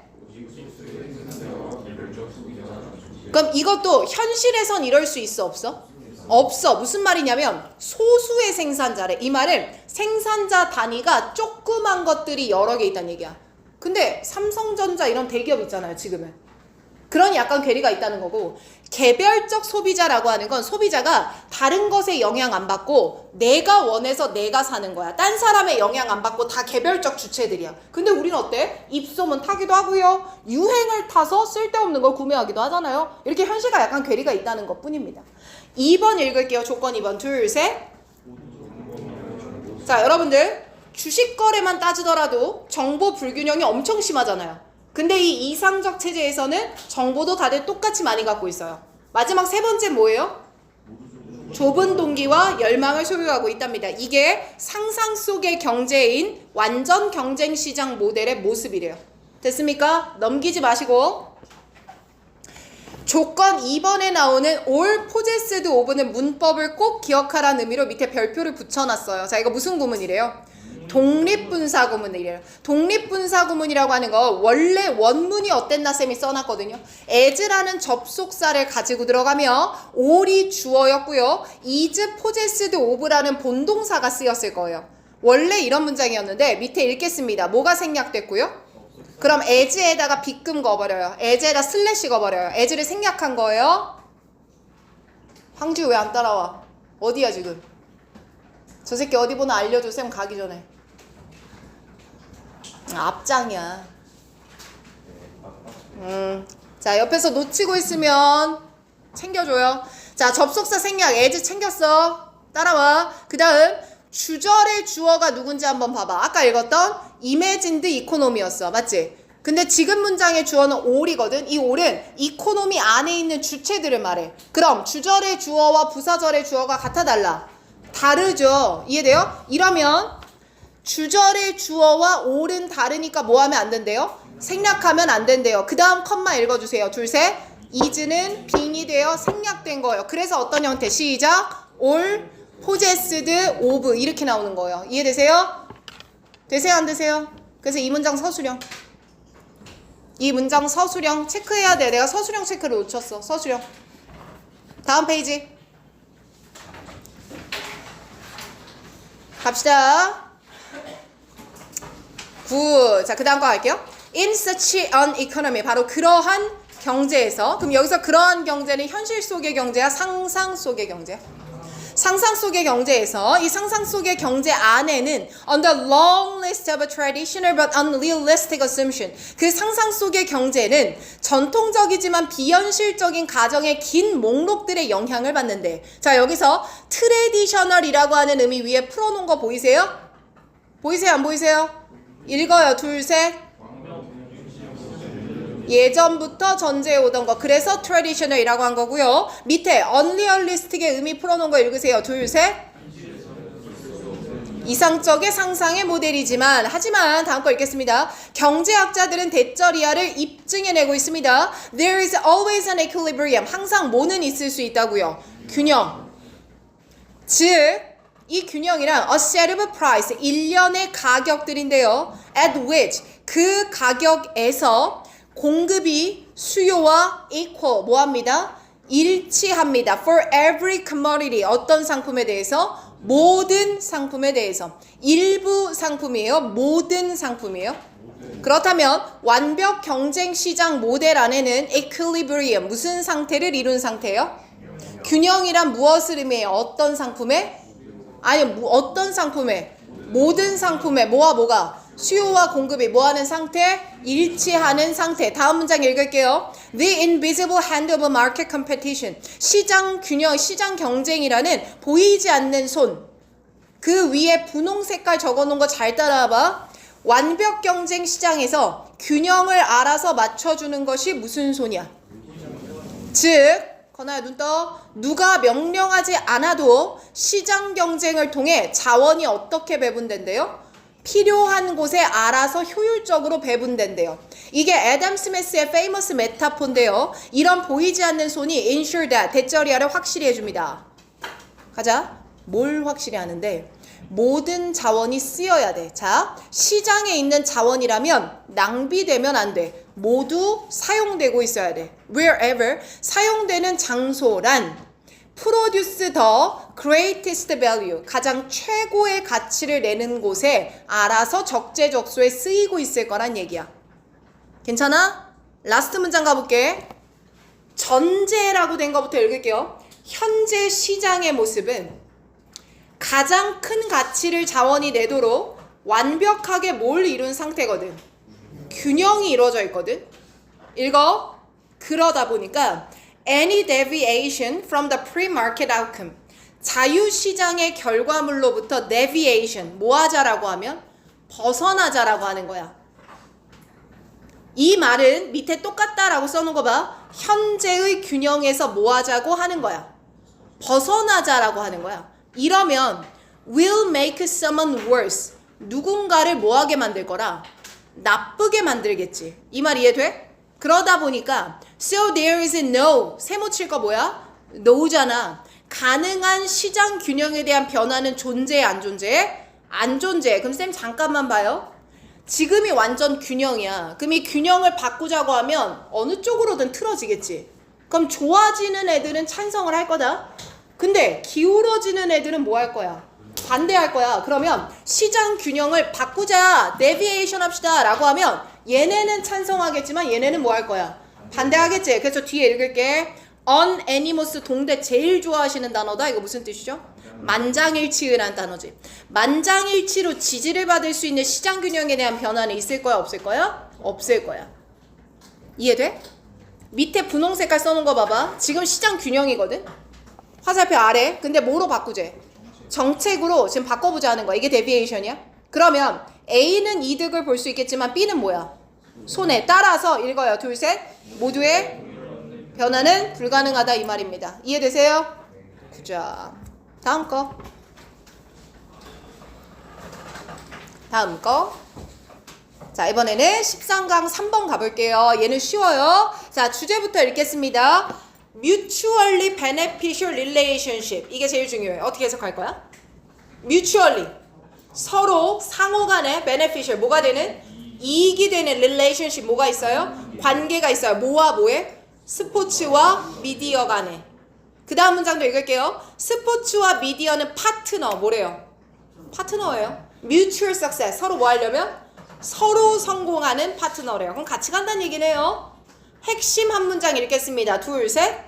그럼 이것도 현실에선 이럴 수 있어, 없어? 없어. 무슨 말이냐면 소수의 생산자래. 이 말은 생산자 단위가 조그만 것들이 여러 개 있다는 얘기야. 근데 삼성전자 이런 대기업 있잖아요, 지금은. 그런 약간 괴리가 있다는 거고, 개별적 소비자라고 하는 건 소비자가 다른 것에 영향 안 받고 내가 원해서 내가 사는 거야. 딴 사람의 영향 안 받고 다 개별적 주체들이야. 근데 우리는 어때? 입소문 타기도 하고요, 유행을 타서 쓸데없는 걸 구매하기도 하잖아요. 이렇게 현실과 약간 괴리가 있다는 것 뿐입니다. 2번 읽을게요. 조건 2번. 둘, 셋. 자, 여러분들, 주식 거래만 따지더라도 정보 불균형이 엄청 심하잖아요. 근데 이 이상적 체제에서는 정보도 다들 똑같이 많이 갖고 있어요. 마지막 3번째 뭐예요? 좁은 동기와 열망을 소유하고 있답니다. 이게 상상 속의 경제인 완전 경쟁 시장 모델의 모습이래요. 됐습니까? 넘기지 마시고. 조건 2번에 나오는 all possessed of는 문법을 꼭 기억하라는 의미로 밑에 별표를 붙여놨어요. 자, 이거 무슨 구문이래요? 독립분사 구문이래요. 독립분사 구문이라고 하는 거 원래 원문이 어땠나 쌤이 써놨거든요. as라는 접속사를 가지고 들어가며 all이 주어였고요, is possessed of라는 본동사가 쓰였을 거예요. 원래 이런 문장이었는데 밑에 읽겠습니다. 뭐가 생략됐고요? 그럼 as에다가 빗금 거버려요. as에다 슬래시 거버려요. as를 생략한 거예요. 황주 왜 안 따라와? 어디야 지금? 저 새끼 어디 보나 알려줘, 쌤 가기 전에. 앞장이야. 자, 옆에서 놓치고 있으면 챙겨줘요. 자, 접속사 생략, as 챙겼어. 따라와. 그 다음 주절의 주어가 누군지 한번 봐봐. 아까 읽었던 imagined economy였어. 맞지? 근데 지금 문장의 주어는 all이거든. 이 all은 이코노미 안에 있는 주체들을 말해. 그럼 주절의 주어와 부사절의 주어가 같아 달라? 다르죠. 이해돼요? 이러면 주절의 주어와 all은 다르니까 뭐 하면 안 된대요? 생략하면 안 된대요. 그 다음 컴마 읽어주세요. 둘, 셋. is는 being이 되어 생략된 거예요. 그래서 어떤 형태? 시작. all, possessed, of 이렇게 나오는 거예요. 이해되세요? 되세요? 안 되세요? 그래서 이 문장 서술형. 이 문장 서술형 체크해야 돼. 내가 서술형 체크를 놓쳤어. 서술형. 다음 페이지. 갑시다. 굿. 자, 그 다음 거 갈게요. In such an economy. 바로 그러한 경제에서. 그럼 여기서 그러한 경제는 현실 속의 경제야? 상상 속의 경제야? 상상 속의 경제에서 이 상상 속의 경제 안에는 on the long list of a traditional but unrealistic assumption 그 상상 속의 경제는 전통적이지만 비현실적인 가정의 긴 목록들의 영향을 받는데 자 여기서 트레디셔널이라고 하는 의미 위에 풀어놓은 거 보이세요? 보이세요? 안 보이세요? 읽어요. 둘, 셋. 예전부터 전제해 오던 거 그래서 traditional이라고 한 거고요. 밑에 unrealistic의 의미 풀어놓은 거 읽으세요. 둘, 셋. 이상적의 상상의 모델이지만 하지만 다음 거 읽겠습니다. 경제학자들은 대절이하를 입증해내고 있습니다. There is always an equilibrium. 항상 뭐는 있을 수 있다고요. 균형. 즉 이 균형이란 a set of price 일련의 가격들인데요. At which 그 가격에서 공급이 수요와 equal 뭐합니다? 일치합니다. For every commodity 어떤 상품에 대해서? 모든 상품에 대해서. 일부 상품이에요? 모든 상품이에요? 그렇다면 완벽 경쟁 시장 모델 안에는 equilibrium 무슨 상태를 이룬 상태예요? 균형이란 무엇을 의미해요? 어떤 상품에? 아니 어떤 상품에? 모든 상품에 뭐와 뭐가? 수요와 공급이 뭐하는 상태? 일치하는 상태. 다음 문장 읽을게요. The invisible hand of market competition. 시장 균형, 시장 경쟁이라는 보이지 않는 손. 그 위에 분홍 색깔 적어놓은 거 잘 따라와봐. 완벽 경쟁 시장에서 균형을 알아서 맞춰주는 것이 무슨 손이야? 즉 건아야 눈 떠. 누가 명령하지 않아도 시장 경쟁을 통해 자원이 어떻게 배분된대요? 필요한 곳에 알아서 효율적으로 배분된대요. 이게 애덤 스미스의 famous 메타포인데요. 이런 보이지 않는 손이 ensure that 대절이하를 확실히 해줍니다. 가자. 뭘 확실히 하는데? 모든 자원이 쓰여야 돼. 자, 시장에 있는 자원이라면 낭비되면 안 돼. 모두 사용되고 있어야 돼. Wherever 사용되는 장소란 produce the greatest value 가장 최고의 가치를 내는 곳에 알아서 적재적소에 쓰이고 있을 거란 얘기야. 괜찮아? 라스트 문장 가볼게. 전제라고 된 거부터 읽을게요. 현재 시장의 모습은 가장 큰 가치를 자원이 내도록 완벽하게 뭘 이룬 상태거든. 균형이 이루어져 있거든. 읽어. 그러다 보니까 any deviation from the pre-market outcome 자유시장의 결과물로부터 deviation 뭐 하자라고 하면 벗어나자라고 하는 거야. 이 말은 밑에 똑같다라고 써놓은 거 봐. 현재의 균형에서 뭐 하자고 하는 거야. 벗어나자라고 하는 거야. 이러면 will make someone worse 누군가를 뭐하게 만들 거라? 나쁘게 만들겠지. 이 말 이해돼? 그러다 보니까 so there is no 세모 칠 거 뭐야? no잖아. 가능한 시장 균형에 대한 변화는 존재해 안 존재해? 안 존재해. 그럼 쌤 잠깐만 봐요. 지금이 완전 균형이야. 그럼 이 균형을 바꾸자고 하면 어느 쪽으로든 틀어지겠지. 그럼 좋아지는 애들은 찬성을 할 거다. 근데 기울어지는 애들은 뭐 할 거야? 반대할 거야. 그러면 시장 균형을 바꾸자, 데비에이션 합시다 라고 하면 얘네는 찬성하겠지만 얘네는 뭐 할 거야? 반대하겠지. 그래서 뒤에 읽을게. unanimous 동대 제일 좋아하시는 단어다. 이거 무슨 뜻이죠? 만장일치라는 단어지. 만장일치로 지지를 받을 수 있는 시장 균형에 대한 변화는 있을 거야? 없을 거야? 없을 거야. 이해돼? 밑에 분홍 색깔 써놓은 거 봐봐. 지금 시장 균형이거든? 화살표 아래. 근데 뭐로 바꾸재? 정책으로 지금 바꿔보자 하는 거야. 이게 데비에이션이야? 그러면 A는 이득을 볼 수 있겠지만 B는 뭐야? 손에 따라서 읽어요. 둘, 셋. 모두의 변화는 불가능하다 이 말입니다. 이해되세요? 굿잡. 다음 거. 다음 거. 자, 이번에는 13강 3번 가볼게요. 얘는 쉬워요. 자, 주제부터 읽겠습니다. Mutually beneficial relationship. 이게 제일 중요해요. 어떻게 해석할 거야? Mutually. 서로 상호 간에 beneficial. 뭐가 되는? 이익이 되는 relationship. 뭐가 있어요? 관계가 있어요. 뭐와 뭐에? 스포츠와 미디어 간에. 그 다음 문장도 읽을게요. 스포츠와 미디어는 파트너. 뭐래요? 파트너예요. Mutual success. 서로 뭐 하려면? 서로 성공하는 파트너래요. 그럼 같이 간다는 얘기네요. 핵심 한 문장 읽겠습니다. 둘, 셋.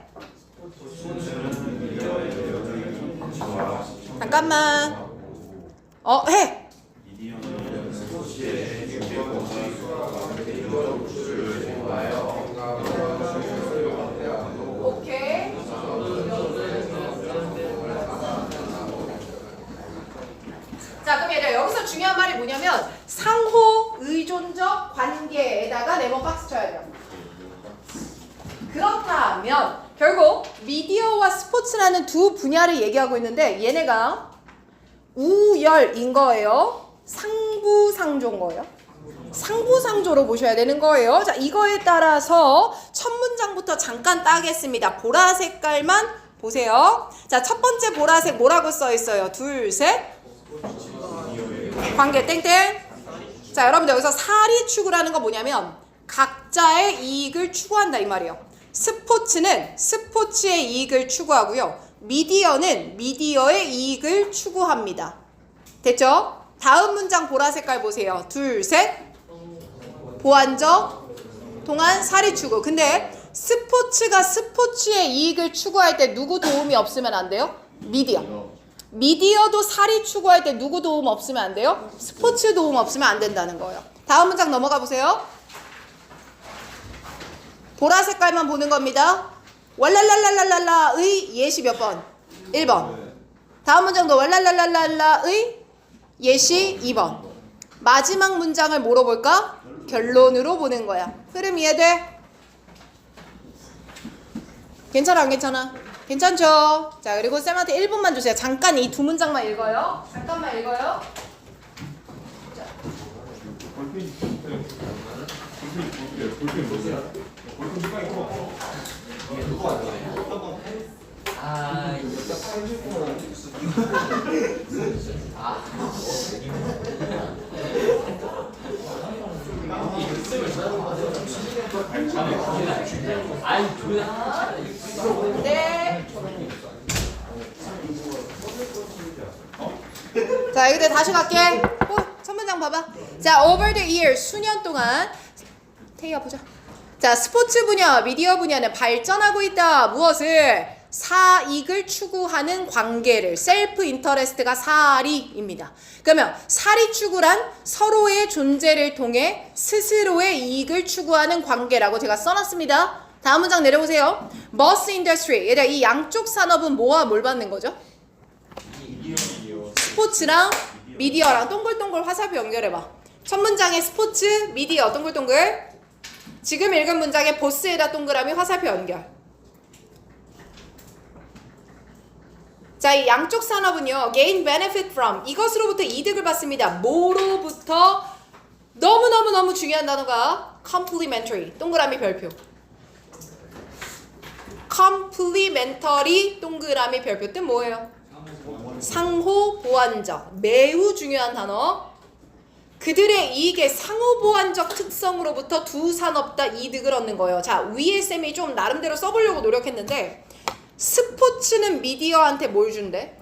잠깐만. 해. 오케이. 자, 그럼 얘들아 여기서 중요한 말이 뭐냐면 상호 의존적 관계에다가 네모 박스 쳐야 돼요. 그렇다면 결국 미디어와 스포츠라는 두 분야를 얘기하고 있는데 얘네가 우열인 거예요. 상부상조인 거예요. 상부상조로 보셔야 되는 거예요. 자, 이거에 따라서 첫 문장부터 잠깐 따겠습니다. 보라 색깔만 보세요. 자, 첫 번째 보라색 뭐라고 써 있어요? 둘, 셋. 관계 땡땡. 자, 여러분들 여기서 사리 추구라는 거 뭐냐면 각자의 이익을 추구한다 이 말이에요. 스포츠는 스포츠의 이익을 추구하고요. 미디어는 미디어의 이익을 추구합니다. 됐죠? 다음 문장 보라 색깔 보세요. 둘, 셋. 보완적 동안 사리 추구. 근데 스포츠가 스포츠의 이익을 추구할 때 누구 도움이 없으면 안 돼요? 미디어. 미디어도 사리 추구할 때 누구 도움 없으면 안 돼요? 스포츠 도움 없으면 안 된다는 거예요. 다음 문장 넘어가 보세요. 보라 색깔만 보는 겁니다. 왈랄랄랄랄라의 예시 몇 번? 1번. 다음 문장도 왈랄랄랄랄라의 예시 2번. 마지막 문장을 뭐로 볼까? 결론으로 보는 거야. 흐름 이해돼? 괜찮아 안 괜찮아? 괜찮죠? 자, 그리고 쌤한테 1분만 주세요. 잠깐 이 두 문장만 읽어요. 잠깐만 읽어요. 자. 네. 자, 여기 다시 갈게. 첫 문장 봐봐. 자, over the years 수년 동안 태희야 보자. 자, 스포츠 분야, 미디어 분야는 발전하고 있다. 무엇을? 사익을 추구하는 관계를. 셀프 인터레스트가 사리입니다. 그러면 사리 추구란 서로의 존재를 통해 스스로의 이익을 추구하는 관계라고 제가 써놨습니다. 다음 문장 내려보세요. 버스 인더스트리. 얘들아, 이 양쪽 산업은 뭐와 뭘 받는 거죠? 스포츠랑 미디어랑 동글동글 화살표 연결해봐. 첫 문장에 스포츠, 미디어 동글동글. 지금 읽은 문장에 보스에다 동그라미 화살표 연결. 자, 이 양쪽 산업은요. gain benefit from. 이것으로부터 이득을 받습니다. 뭐로부터? 너무너무 중요한 단어가 complementary. 동그라미 별표. complementary 동그라미 별표 뜻 뭐예요? 상호 보완적. 매우 중요한 단어. 그들의 이익의 상호 보완적 특성으로부터 두 산업 다 이득을 얻는 거예요. 자, 위에 쌤이 좀 나름대로 써보려고 노력했는데 스포츠는 미디어한테 뭘 준대?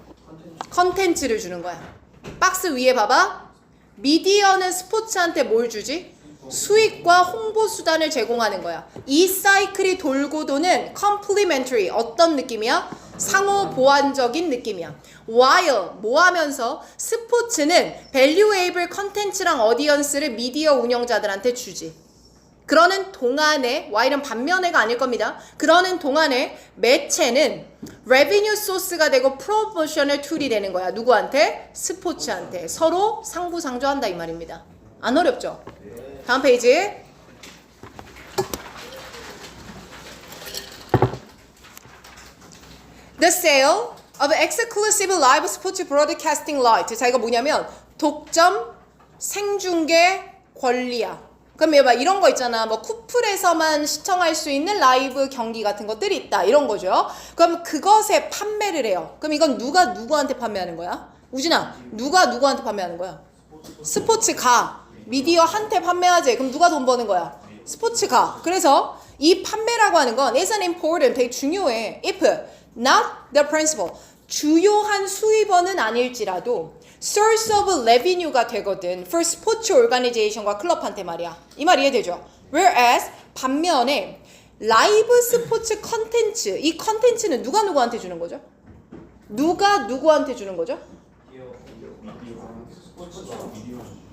컨텐츠를 주는 거야. 박스 위에 봐봐. 미디어는 스포츠한테 뭘 주지? 수익과 홍보 수단을 제공하는 거야. 이 사이클이 돌고 도는 complementary. 어떤 느낌이야? 상호 보완적인 느낌이야. while 뭐 하면서 스포츠는 valuable 컨텐츠랑 어디언스를 미디어 운영자들한테 주지. 그러는 동안에 while은 반면에가 아닐 겁니다. 그러는 동안에 매체는 revenue source가 되고 promotional tool이 되는 거야. 누구한테? 스포츠한테. 서로 상부상조한다 이 말입니다. 안 어렵죠? 다음 페이지. The sale of exclusive live sports broadcasting right. 자, 이거 뭐냐면 독점 생중계 권리야. 그럼 얘봐 이런 거 있잖아. 뭐 쿠플에서만 시청할 수 있는 라이브 경기 같은 것들이 있다. 이런 거죠. 그럼 그것에 판매를 해요. 그럼 이건 누가 누구한테 판매하는 거야? 우진아, 누가 누구한테 판매하는 거야? 스포츠가 미디어한테 판매하지. 그럼 누가 돈 버는 거야? 스포츠가. 그래서 이 판매라고 하는 건 is an important, 되게 중요해. If not the principal, 주요한 수입원은 아닐지라도 source of revenue가 되거든. for 스포츠 organization과 클럽한테 말이야. 이 말 이해되죠? Whereas 반면에 라이브 스포츠 컨텐츠, 이 컨텐츠는 누가 누구한테 주는 거죠? 누가 누구한테 주는 거죠?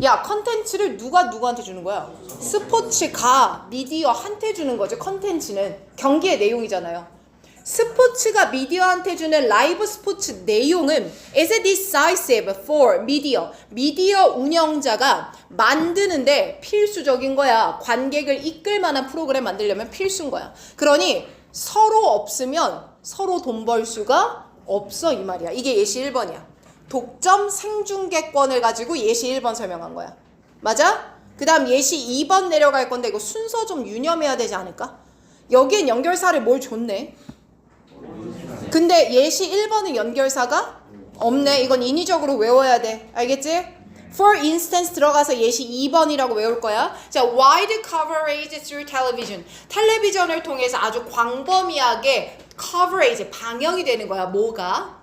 야, 컨텐츠를 누가 누구한테 주는 거야? 스포츠가 미디어한테 주는 거죠. 컨텐츠는 경기의 내용이잖아요. 스포츠가 미디어한테 주는 라이브 스포츠 내용은 is decisive for media. 미디어 운영자가 만드는데 필수적인 거야. 관객을 이끌 만한 프로그램 만들려면 필수인 거야. 그러니 서로 없으면 서로 돈 벌 수가 없어, 이 말이야. 이게 예시 1번이야. 독점 생중계권을 가지고 예시 1번 설명한 거야. 맞아? 그 다음 예시 2번 내려갈 건데 이거 순서 좀 유념해야 되지 않을까? 여기엔 연결사를 뭘 줬네. 근데 예시 1번은 연결사가 없네. 이건 인위적으로 외워야 돼. 알겠지? For instance 들어가서 예시 2번이라고 외울 거야. 자, wide coverage through television. 텔레비전을 통해서 아주 광범위하게 coverage, 방영이 되는 거야. 뭐가?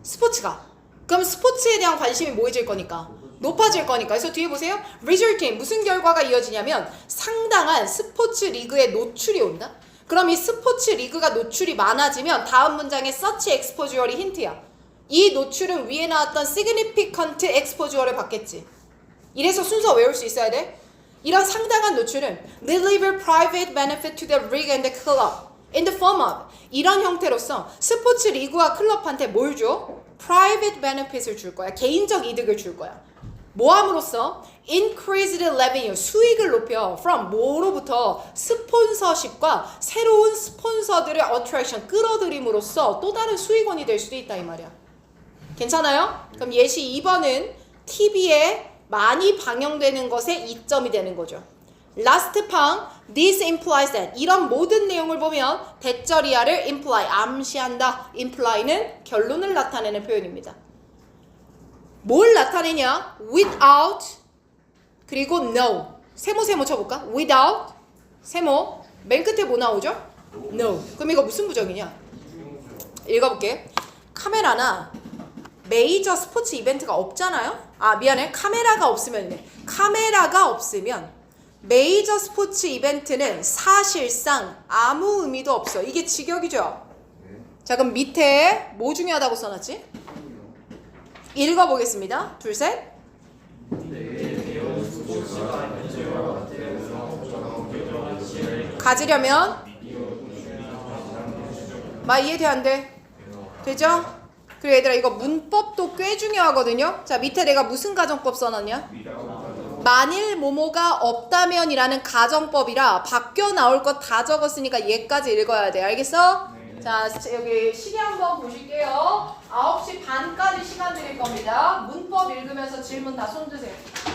스포츠가. 그럼 스포츠에 대한 관심이 뭐해질 거니까? 높아질 거니까. 그래서 뒤에 보세요. resulting, 무슨 결과가 이어지냐면 상당한 스포츠 리그에 노출이 온다. 그럼 이 스포츠 리그가 노출이 많아지면 다음 문장의 such exposure이 힌트야. 이 노출은 위에 나왔던 significant exposure를 받겠지. 이래서 순서 외울 수 있어야 돼. 이런 상당한 노출은 deliver private benefit to the league and the club in the form of, 이런 형태로서 스포츠 리그와 클럽한테 뭘 줘? private benefit을 줄 거야. 개인적 이득을 줄 거야. 뭐 함으로써? increased revenue, 수익을 높여. from 뭐로부터? 스폰서십과 새로운 스폰서들의 attraction, 끌어들임으로써 또 다른 수익원이 될 수도 있다 이 말이야. 괜찮아요? 그럼 예시 2번은 TV에 많이 방영되는 것에 이점이 되는 거죠. last 팡, this implies that. 이런 모든 내용을 보면 대절이야를 imply, 암시한다. imply는 결론을 나타내는 표현입니다. 뭘 나타내냐? without 그리고 no. 세모 쳐볼까? without 세모 맨 끝에 뭐 나오죠? no. 그럼 이거 무슨 부정이냐? 읽어볼게. 카메라나 메이저 스포츠 이벤트가 없잖아요? 아 미안해. 카메라가 없으면 메이저 스포츠 이벤트는 사실상 아무 의미도 없어. 이게 직역이죠? 자 그럼 밑에 뭐 중요하다고 써놨지? 읽어보겠습니다. 둘, 셋. 가지려면 이해돼 안 돼? 되죠? 그리고 얘들아 이거 문법도 꽤 중요하거든요. 자 밑에 내가 무슨 가정법 써놨냐? 만일 뭐뭐가 없다면이라는 가정법이라 바뀌어 나올 것 다 적었으니까 얘까지 읽어야 돼. 알겠어? 자 여기 시계 한번 보실게요. 9시 반까지 시간 드릴 겁니다. 문법 읽으면서 질문 다 손 드세요.